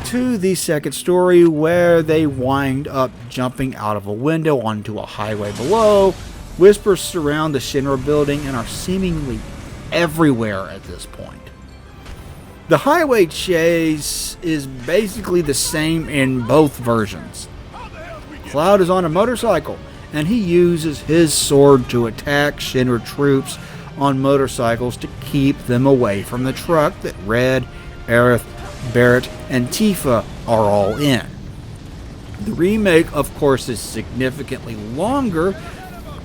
to the 2nd story, where they wind up jumping out of a window onto a highway below. Whispers surround the Shinra building and are seemingly everywhere at this point. The highway chase is basically the same in both versions. Cloud is on a motorcycle, and he uses his sword to attack Shinra troops on motorcycles to keep them away from the truck that Red, Aerith, Barret, and Tifa are all in. The remake, of course, is significantly longer,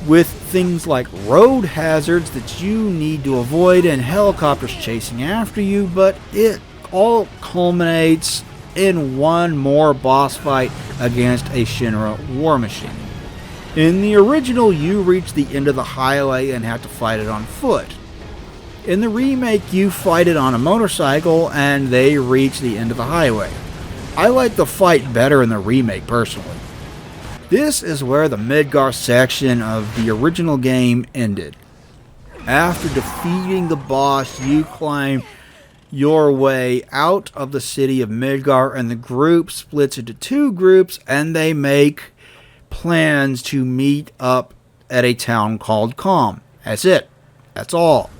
with things like road hazards that you need to avoid and helicopters chasing after you, but it all culminates in one more boss fight against a Shinra war machine. In the original, you reach the end of the highway and have to fight it on foot. In the remake, you fight it on a motorcycle and they reach the end of the highway. I like the fight better in the remake personally. This is where the Midgar section of the original game ended. After defeating the boss, you climb your way out of the city of Midgar, and the group splits into two groups, and they make plans to meet up at a town called Calm. That's it. That's all.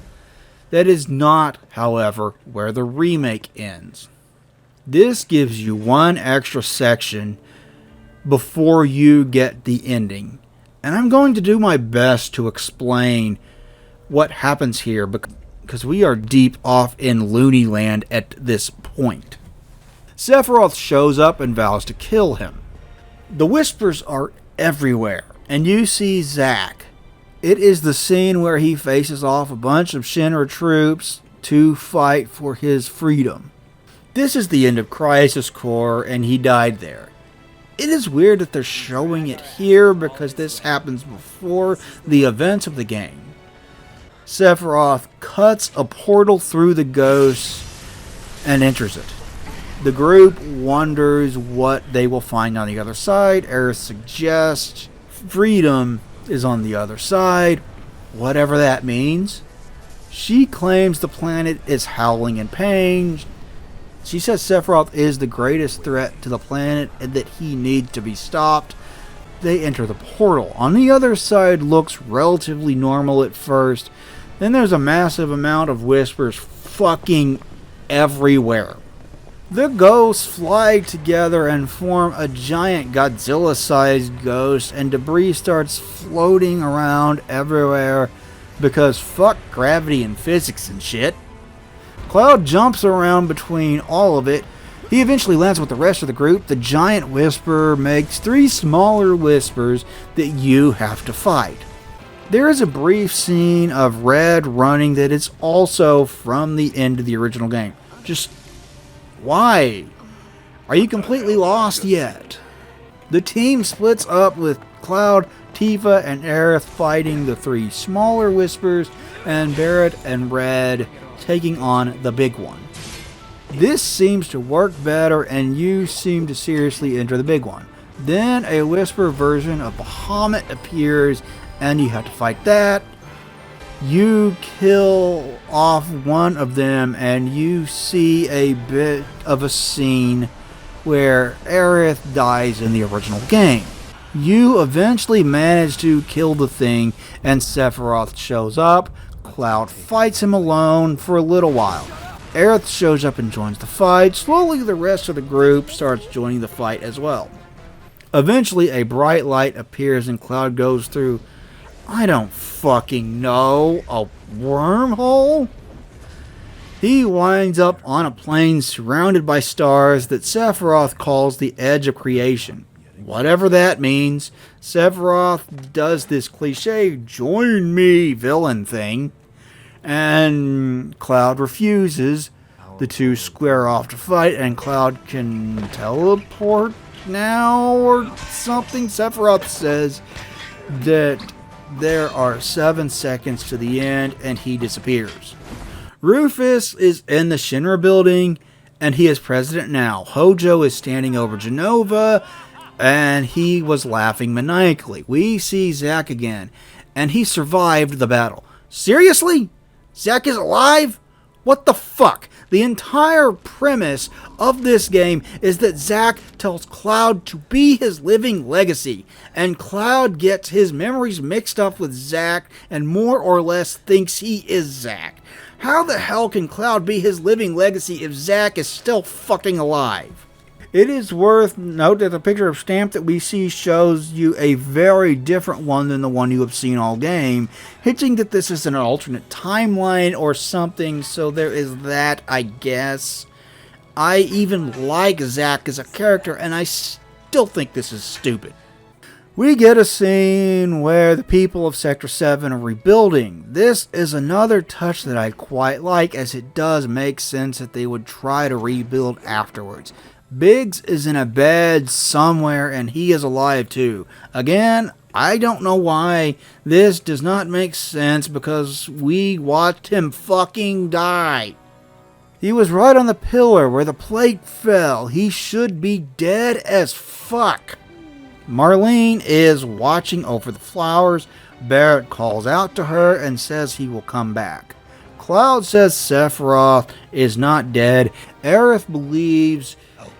That is not, however, where the remake ends. This gives you one extra section before you get the ending. And I'm going to do my best to explain what happens here because we are deep off in Looney Land at this point. Sephiroth shows up and vows to kill him. The whispers are everywhere, and you see Zack. It is the scene where he faces off a bunch of Shinra troops to fight for his freedom. This is the end of Crisis Core, and he died there. It is weird that they're showing it here because this happens before the events of the game. Sephiroth cuts a portal through the ghosts and enters it. The group wonders what they will find on the other side. Aerith suggests freedom is on the other side, whatever that means. She claims the planet is howling in pain. She says Sephiroth is the greatest threat to the planet and that he needs to be stopped. They enter the portal. On the other side looks relatively normal at first. Then there's a massive amount of whispers fucking everywhere. The ghosts fly together and form a giant Godzilla-sized ghost, and debris starts floating around everywhere because fuck gravity and physics and shit. Cloud jumps around between all of it. He eventually lands with the rest of the group. The giant whisperer makes three smaller whispers that you have to fight. There is a brief scene of Red running that is also from the end of the original game. Just why? Are you completely lost yet? The team splits up with Cloud, Tifa, and Aerith fighting the three smaller whispers, and Barret and Red taking on the big one. This seems to work better, and you seem to seriously enter the big one. Then a whisper version of Bahamut appears, and you have to fight that. You kill off one of them, and you see a bit of a scene where Aerith dies in the original game. You eventually manage to kill the thing, and Sephiroth shows up. Cloud fights him alone for a little while. Aerith shows up and joins the fight. Slowly the rest of the group starts joining the fight as well. Eventually a bright light appears and Cloud goes through, I don't fucking know, a wormhole? He winds up on a plane surrounded by stars that Sephiroth calls the Edge of Creation. Whatever that means, Sephiroth does this cliche, join me, villain thing, and Cloud refuses. The two square off to fight, and Cloud can teleport now or something. Sephiroth says that there are 7 seconds to the end, and he disappears. Rufus is in the Shinra building, and he is president now. Hojo is standing over Genova, and he was laughing maniacally. We see Zack again, and he survived the battle. Seriously? Zack is alive? What the fuck? The entire premise of this game is that Zack tells Cloud to be his living legacy, and Cloud gets his memories mixed up with Zack and more or less thinks he is Zack. How the hell can Cloud be his living legacy if Zack is still fucking alive? It is worth note that the picture of Stamp that we see shows you a very different one than the one you have seen all game, hinting that this is an alternate timeline or something, so there is that, I guess. I even like Zack as a character, and I still think this is stupid. We get a scene where the people of Sector 7 are rebuilding. This is another touch that I quite like, as it does make sense that they would try to rebuild afterwards. Biggs is in a bed somewhere and he is alive too. Again, I don't know why this does not make sense because we watched him fucking die. He was right on the pillar where the plate fell. He should be dead as fuck. Marlene is watching over the flowers. Barrett calls out to her and says he will come back. Cloud says Sephiroth is not dead. Aerith believes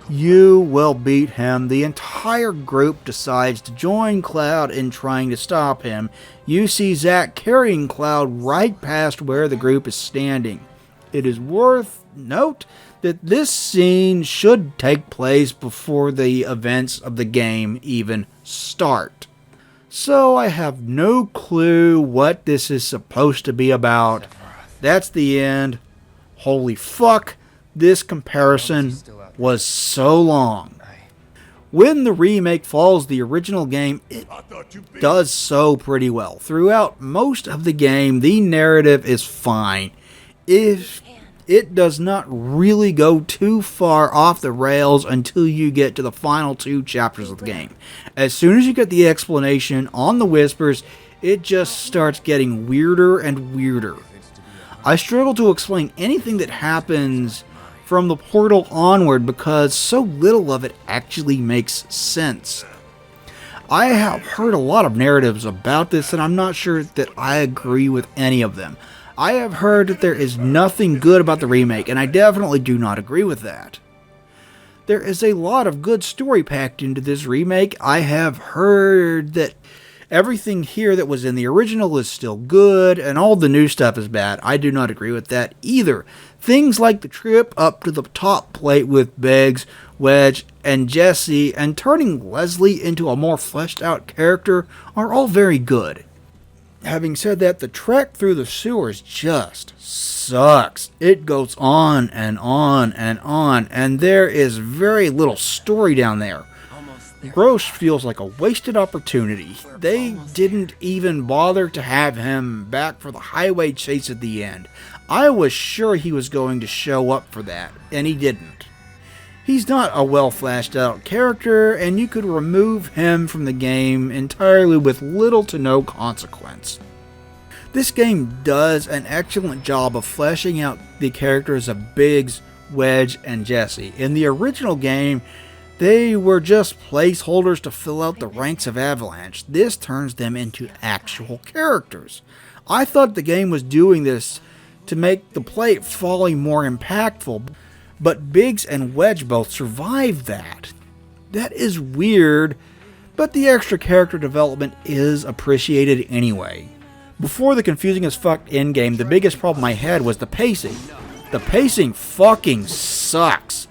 you will beat him. The entire group decides to join Cloud in trying to stop him. You see Zack carrying Cloud right past where the group is standing. It is worth note that this scene should take place before the events of the game even start. So I have no clue what this is supposed to be about. That's the end. Holy fuck, this comparison was so long. When the remake follows the original game, it does so pretty well. Throughout most of the game, the narrative is fine. If it does not really go too far off the rails until you get to the final 2 chapters of the game. As soon as you get the explanation on the whispers, it just starts getting weirder and weirder. I struggle to explain anything that happens from the portal onward because so little of it actually makes sense. I have heard a lot of narratives about this and I'm not sure that I agree with any of them. I have heard that there is nothing good about the remake, and I definitely do not agree with that. There is a lot of good story packed into this remake. I have heard that everything here that was in the original is still good, and all the new stuff is bad. I do not agree with that either. Things like the trip up to the top plate with Biggs, Wedge, and Jesse, and turning Leslie into a more fleshed out character are all very good. Having said that, the trek through the sewers just sucks. It goes on and on and on, and there is very little story down there. Gross feels like a wasted opportunity. They didn't even bother to have him back for the highway chase at the end. I was sure he was going to show up for that, and he didn't. He's not a well fleshed out character, and you could remove him from the game entirely with little to no consequence. This game does an excellent job of fleshing out the characters of Biggs, Wedge, and Jesse. In the original game, they were just placeholders to fill out the ranks of Avalanche. This turns them into actual characters. I thought the game was doing this to make the plate falling more impactful, but Biggs and Wedge both survived that. That is weird, but the extra character development is appreciated anyway. Before the confusing as fuck endgame, the biggest problem I had was the pacing. The pacing fucking sucks.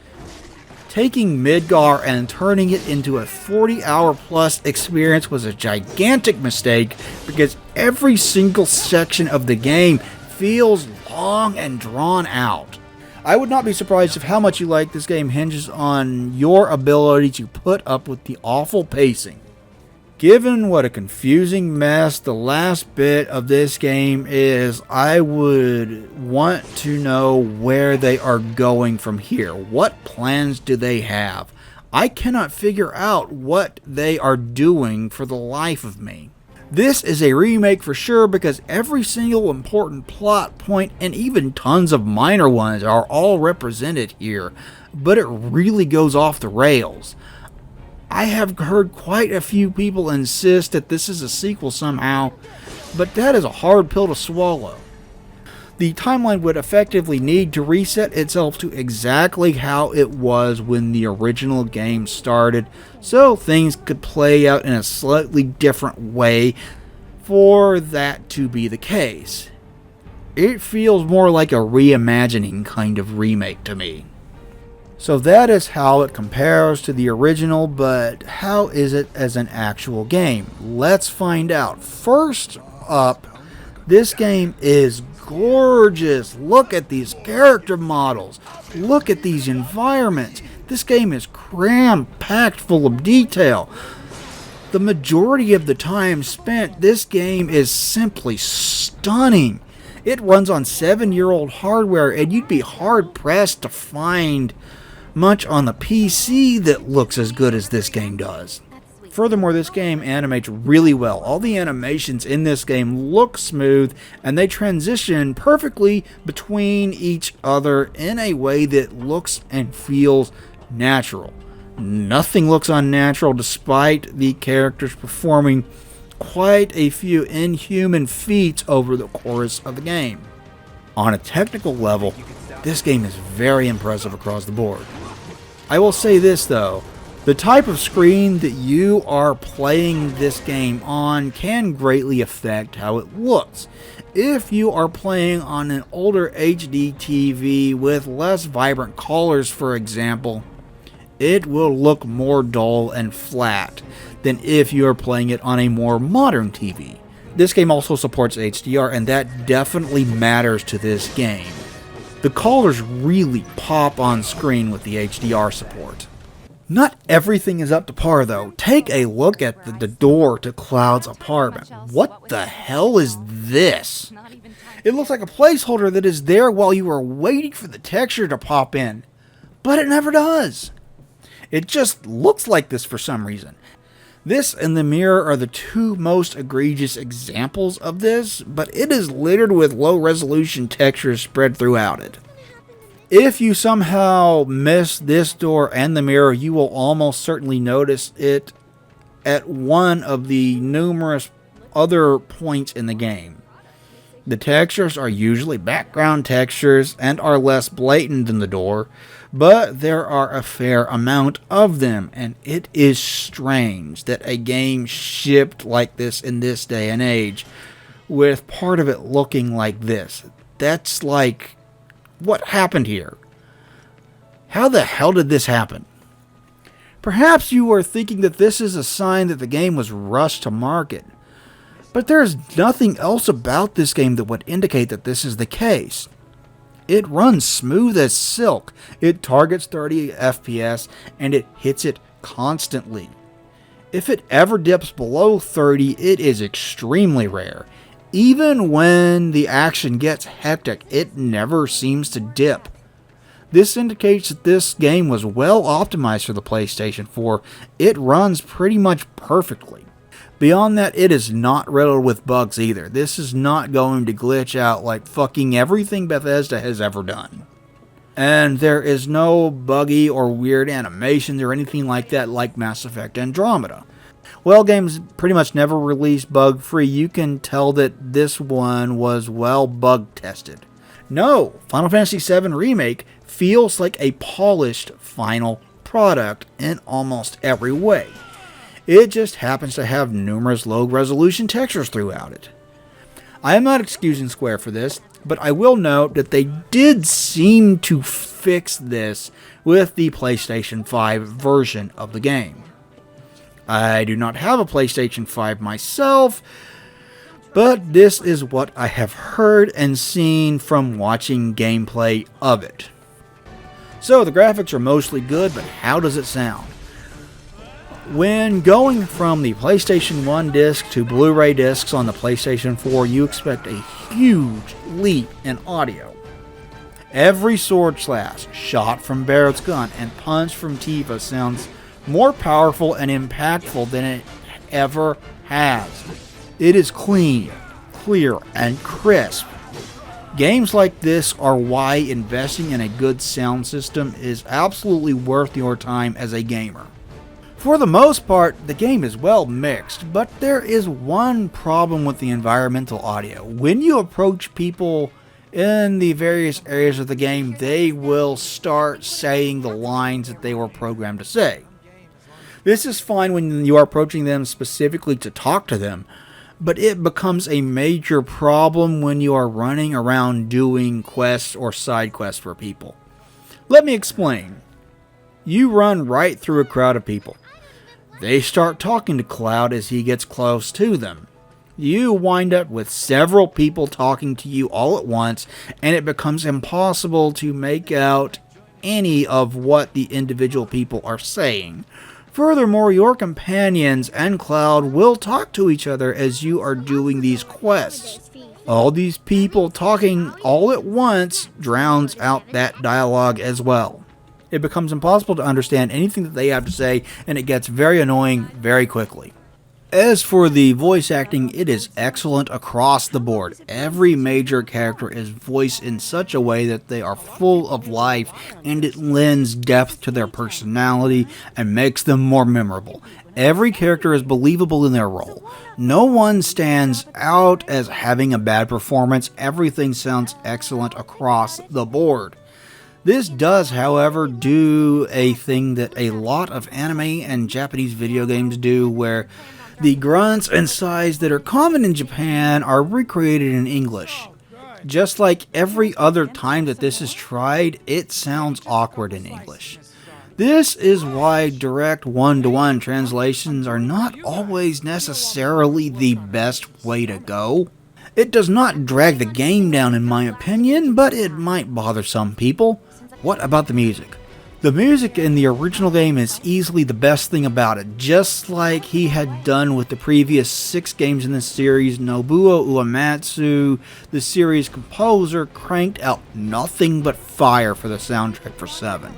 Taking Midgar and turning it into a 40-hour plus experience was a gigantic mistake because every single section of the game feels long and drawn out. I would not be surprised if how much you like this game hinges on your ability to put up with the awful pacing. Given what a confusing mess the last bit of this game is, I would want to know where they are going from here. What plans do they have? I cannot figure out what they are doing for the life of me. This is a remake for sure because every single important plot point and even tons of minor ones are all represented here, but it really goes off the rails. I have heard quite a few people insist that this is a sequel somehow, but that is a hard pill to swallow. The timeline would effectively need to reset itself to exactly how it was when the original game started, so things could play out in a slightly different way for that to be the case. It feels more like a reimagining kind of remake to me. So that is how it compares to the original, but how is it as an actual game? Let's find out. First up, this game is gorgeous. Look at these character models. Look at these environments. This game is cram-packed full of detail. The majority of the time spent, this game is simply stunning. It runs on 7-year-old hardware, and you'd be hard-pressed to find much on the PC that looks as good as this game does. Furthermore, this game animates really well. All the animations in this game look smooth, and they transition perfectly between each other in a way that looks and feels natural. Nothing looks unnatural despite the characters performing quite a few inhuman feats over the course of the game. On a technical level, this game is very impressive across the board. I will say this though, the type of screen that you are playing this game on can greatly affect how it looks. If you are playing on an older HD TV with less vibrant colors, for example, it will look more dull and flat than if you are playing it on a more modern TV. This game also supports HDR, and that definitely matters to this game. The colors really pop on screen with the HDR support. Not everything is up to par though. Take a look at the door to Cloud's apartment. What the hell is this? It looks like a placeholder that is there while you are waiting for the texture to pop in, but it never does. It just looks like this for some reason. This and the mirror are the two most egregious examples of this, but it is littered with low resolution textures spread throughout it. If you somehow miss this door and the mirror, you will almost certainly notice it at one of the numerous other points in the game. The textures are usually background textures and are less blatant than the door, but there are a fair amount of them, and it is strange that a game shipped like this in this day and age, with part of it looking like this. That's like, what happened here? How the hell did this happen? Perhaps you are thinking that this is a sign that the game was rushed to market, but there is nothing else about this game that would indicate that this is the case. It runs smooth as silk, it targets 30 FPS, and it hits it constantly. If it ever dips below 30, it is extremely rare. Even when the action gets hectic, it never seems to dip. This indicates that this game was well optimized for the PlayStation 4. It runs pretty much perfectly. Beyond that, it is not riddled with bugs either. This is not going to glitch out like fucking everything Bethesda has ever done. And there is no buggy or weird animations or anything like that like Mass Effect Andromeda. Well, games pretty much never release bug-free. You can tell that this one was well bug-tested. No, Final Fantasy VII Remake feels like a polished final product in almost every way. It just happens to have numerous low-resolution textures throughout it. I am not excusing Square for this, but I will note that they did seem to fix this with the PlayStation 5 version of the game. I do not have a PlayStation 5 myself, but this is what I have heard and seen from watching gameplay of it. So the graphics are mostly good, but how does it sound? When going from the PlayStation 1 disc to Blu-ray discs on the PlayStation 4, you expect a huge leap in audio. Every sword slash, shot from Barrett's gun, and punch from Tifa sounds more powerful and impactful than it ever has. It is clean, clear, and crisp. Games like this are why investing in a good sound system is absolutely worth your time as a gamer. For the most part, the game is well mixed, but there is one problem with the environmental audio. When you approach people in the various areas of the game, they will start saying the lines that they were programmed to say. This is fine when you are approaching them specifically to talk to them, but it becomes a major problem when you are running around doing quests or side quests for people. Let me explain. You run right through a crowd of people. They start talking to Cloud as he gets close to them. You wind up with several people talking to you all at once, and it becomes impossible to make out any of what the individual people are saying. Furthermore, your companions and Cloud will talk to each other as you are doing these quests. All these people talking all at once drowns out that dialogue as well. It becomes impossible to understand anything that they have to say, and it gets very annoying very quickly. As for the voice acting, it is excellent across the board. Every major character is voiced in such a way that they are full of life, and it lends depth to their personality and makes them more memorable. Every character is believable in their role. No one stands out as having a bad performance. Everything sounds excellent across the board. This does, however, do a thing that a lot of anime and Japanese video games do, where the grunts and sighs that are common in Japan are recreated in English. Just like every other time that this is tried, it sounds awkward in English. This is why direct one-to-one translations are not always necessarily the best way to go. It does not drag the game down in my opinion, but it might bother some people. What about the music? The music in the original game is easily the best thing about it. Just like he had done with the previous 6 games in the series, Nobuo Uematsu, the series composer, cranked out nothing but fire for the soundtrack for 7.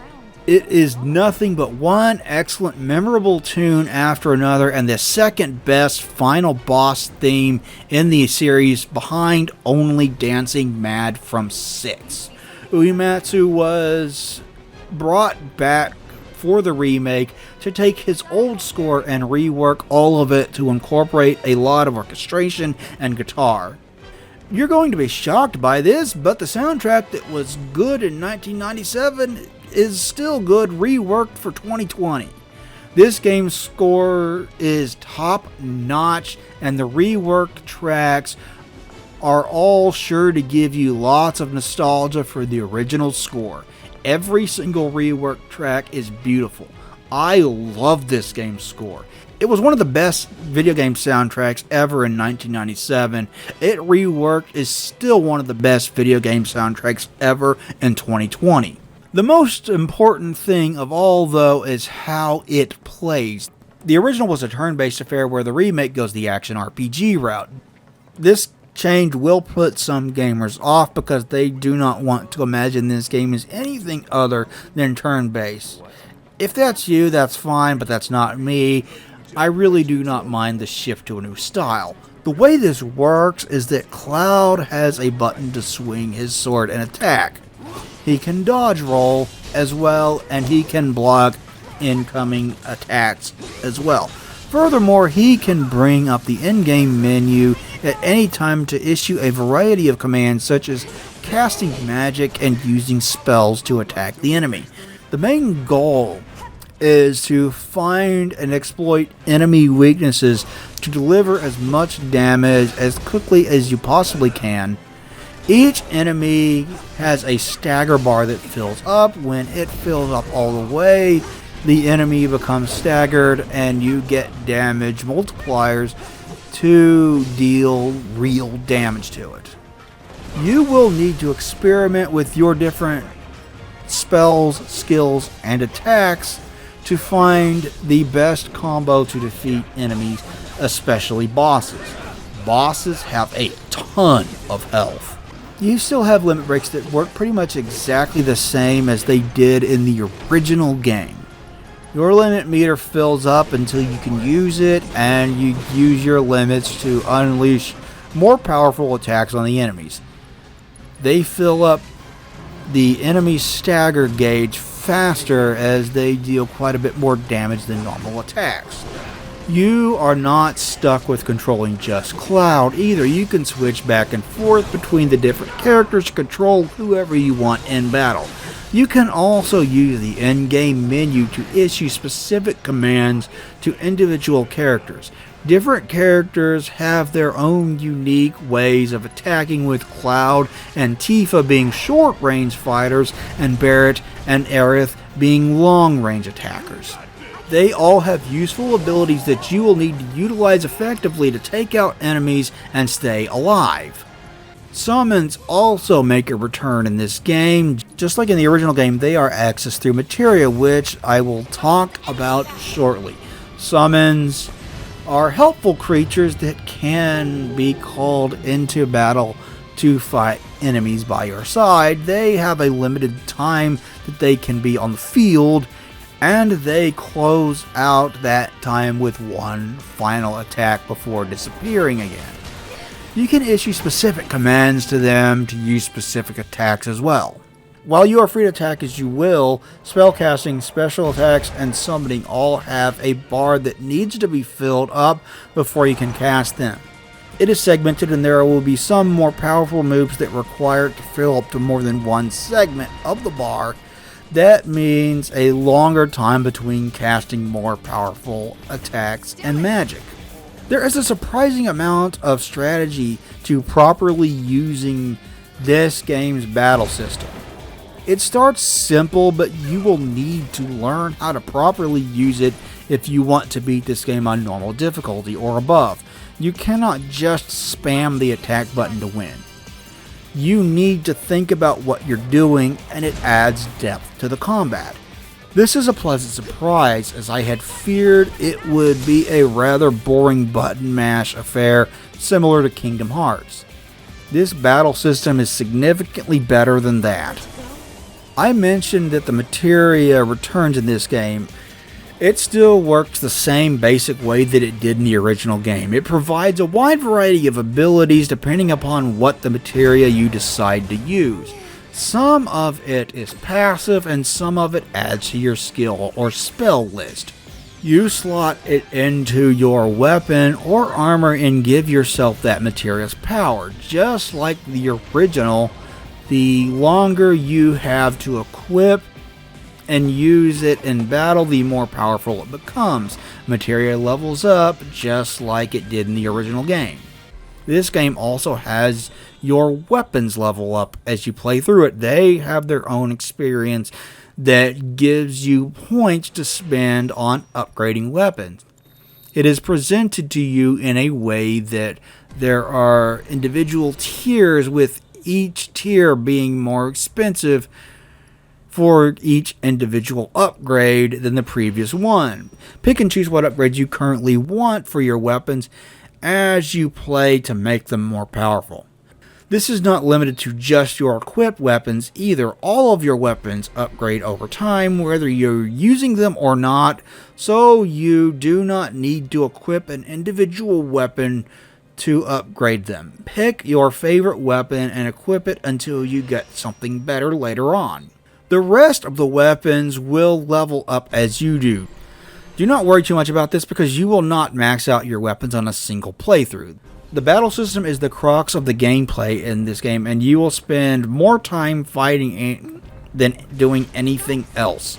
It is nothing but one excellent, memorable tune after another, and the second best final boss theme in the series, behind only Dancing Mad from 6. Uematsu was brought back for the remake to take his old score and rework all of it to incorporate a lot of orchestration and guitar. You're going to be shocked by this, but the soundtrack that was good in 1997 is still good reworked for 2020. This game's score is top notch, and the reworked tracks are all sure to give you lots of nostalgia for the original score. Every single reworked track is beautiful. I love this game's score. It was one of the best video game soundtracks ever in 1997. It reworked is still one of the best video game soundtracks ever in 2020. The most important thing of all, though, is how it plays. The original was a turn-based affair where the remake goes the action RPG route. This change will put some gamers off because they do not want to imagine this game is anything other than turn-based. If that's you, that's fine, but that's not me. I really do not mind the shift to a new style. The way this works is that Cloud has a button to swing his sword and attack. He can dodge roll as well, and he can block incoming attacks as well. Furthermore, he can bring up the in-game menu at any time to issue a variety of commands such as casting magic and using spells to attack the enemy. The main goal is to find and exploit enemy weaknesses to deliver as much damage as quickly as you possibly can. Each enemy has a stagger bar that fills up. When it fills up all the way, the enemy becomes staggered and you get damage multipliers to deal real damage to it. You will need to experiment with your different spells, skills, and attacks to find the best combo to defeat enemies, especially bosses. Bosses have a ton of health. You still have limit breaks that work pretty much exactly the same as they did in the original game. Your limit meter fills up until you can use it, and you use your limits to unleash more powerful attacks on the enemies. They fill up the enemy's stagger gauge faster as they deal quite a bit more damage than normal attacks. You are not stuck with controlling just Cloud either. You can switch back and forth between the different characters to control whoever you want in battle. You can also use the in-game menu to issue specific commands to individual characters. Different characters have their own unique ways of attacking, with Cloud and Tifa being short-range fighters and Barret and Aerith being long-range attackers. They all have useful abilities that you will need to utilize effectively to take out enemies and stay alive. Summons also make a return in this game. Just like in the original game, they are accessed through materia, which I will talk about shortly. Summons are helpful creatures that can be called into battle to fight enemies by your side. They have a limited time that they can be on the field, and they close out that time with one final attack before disappearing again. You can issue specific commands to them to use specific attacks as well. While you are free to attack as you will, spellcasting, special attacks, and summoning all have a bar that needs to be filled up before you can cast them. It is segmented, and there will be some more powerful moves that require it to fill up to more than one segment of the bar. That means a longer time between casting more powerful attacks and magic. There is a surprising amount of strategy to properly using this game's battle system. It starts simple, but you will need to learn how to properly use it if you want to beat this game on normal difficulty or above. You cannot just spam the attack button to win. You need to think about what you're doing, and it adds depth to the combat. This is a pleasant surprise, as I had feared it would be a rather boring button mash affair similar to Kingdom Hearts. This battle system is significantly better than that. I mentioned that the materia returns in this game. It still works the same basic way that it did in the original game. It provides a wide variety of abilities depending upon what the materia you decide to use. Some of it is passive, and some of it adds to your skill or spell list. You slot it into your weapon or armor and give yourself that materia's power. Just like the original, the longer you have to equip and use it in battle, the more powerful it becomes. Materia levels up just like it did in the original game. This game also has your weapons level up as you play through it. They have their own experience that gives you points to spend on upgrading weapons. It is presented to you in a way that there are individual tiers, with each tier being more expensive for each individual upgrade than the previous one. Pick and choose what upgrades you currently want for your weapons as you play to make them more powerful. This is not limited to just your equipped weapons either. All of your weapons upgrade over time, whether you're using them or not, so you do not need to equip an individual weapon to upgrade them. Pick your favorite weapon and equip it until you get something better later on. The rest of the weapons will level up as you do. Do not worry too much about this, because you will not max out your weapons on a single playthrough. The battle system is the crux of the gameplay in this game, and you will spend more time fighting than doing anything else.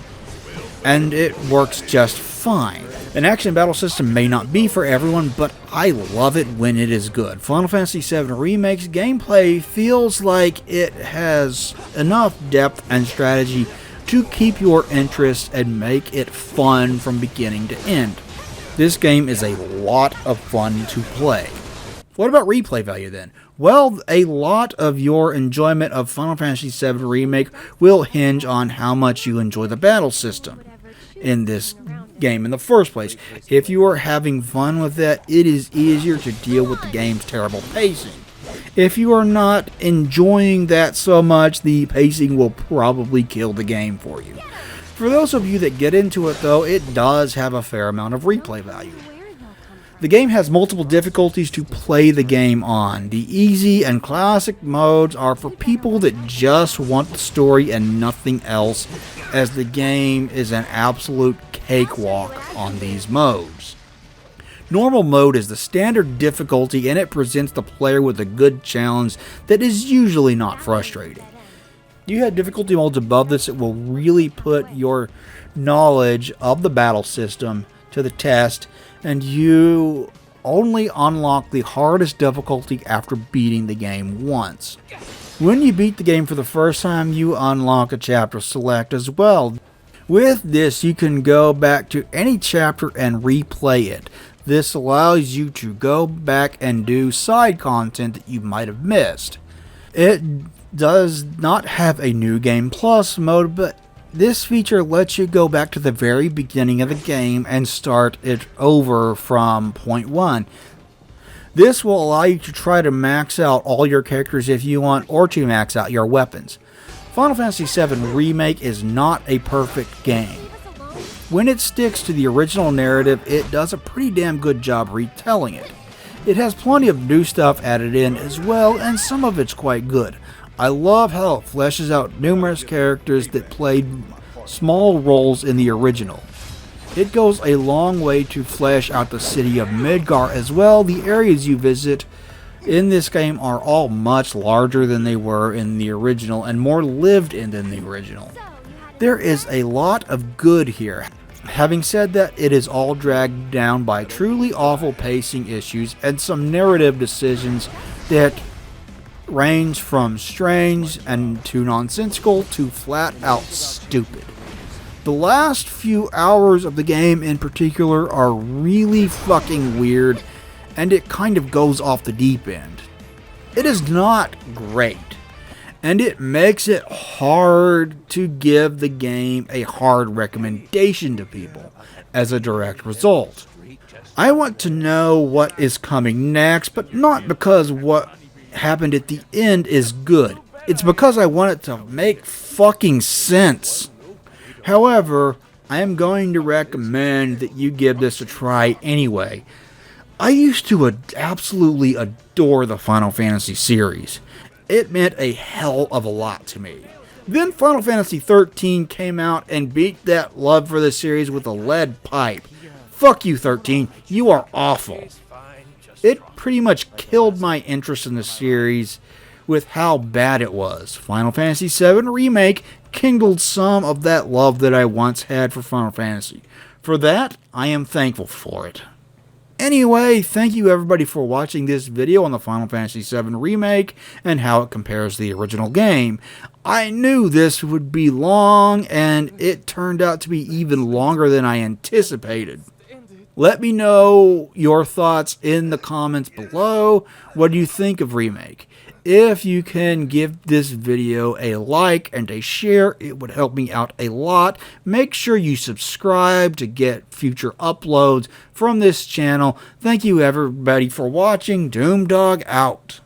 And it works just fine. An action battle system may not be for everyone, but I love it when it is good. Final Fantasy VII Remake's gameplay feels like it has enough depth and strategy to keep your interest and make it fun from beginning to end. This game is a lot of fun to play. What about replay value then? Well, a lot of your enjoyment of Final Fantasy VII Remake will hinge on how much you enjoy the battle system in this game in the first place. If you are having fun with that, it is easier to deal with the game's terrible pacing. If you are not enjoying that so much, the pacing will probably kill the game for you. For those of you that get into it though, it does have a fair amount of replay value. The game has multiple difficulties to play the game on. The easy and classic modes are for people that just want the story and nothing else, as the game is an absolute cakewalk on these modes. Normal mode is the standard difficulty, and it presents the player with a good challenge that is usually not frustrating. You have difficulty modes above this, it will really put your knowledge of the battle system to the test, and you only unlock the hardest difficulty after beating the game once. When you beat the game for the first time, you unlock a chapter select as well. With this, you can go back to any chapter and replay it. This allows you to go back and do side content that you might have missed. It does not have a New Game Plus mode, but this feature lets you go back to the very beginning of the game and start it over from point 1. This will allow you to try to max out all your characters if you want, or to max out your weapons. Final Fantasy VII Remake is not a perfect game. When it sticks to the original narrative, it does a pretty damn good job retelling it. It has plenty of new stuff added in as well, and some of it's quite good. I love how it fleshes out numerous characters that played small roles in the original. It goes a long way to flesh out the city of Midgar as well. The areas you visit in this game are all much larger than they were in the original and more lived in than the original. There is a lot of good here. Having said that, it is all dragged down by truly awful pacing issues and some narrative decisions that range from strange and too nonsensical to flat out stupid. The last few hours of the game in particular are really fucking weird, and it kind of goes off the deep end. It is not great, and it makes it hard to give the game a hard recommendation to people as a direct result. I want to know what is coming next, but not because what happened at the end is good. It's because I want it to make fucking sense. However, I am going to recommend that you give this a try anyway. I used to absolutely adore the Final Fantasy series. It meant a hell of a lot to me. Then Final Fantasy XIII came out and beat that love for the series with a lead pipe. Fuck you, 13. You are awful. It pretty much killed my interest in the series with how bad it was. Final Fantasy VII Remake kindled some of that love that I once had for Final Fantasy. For that, I am thankful for it. Anyway, thank you everybody for watching this video on the Final Fantasy VII Remake and how it compares to the original game. I knew this would be long, and it turned out to be even longer than I anticipated. Let me know your thoughts in the comments below. What do you think of Remake? If you can give this video a like and a share, it would help me out a lot. Make sure you subscribe to get future uploads from this channel. Thank you everybody for watching. Doomdog out.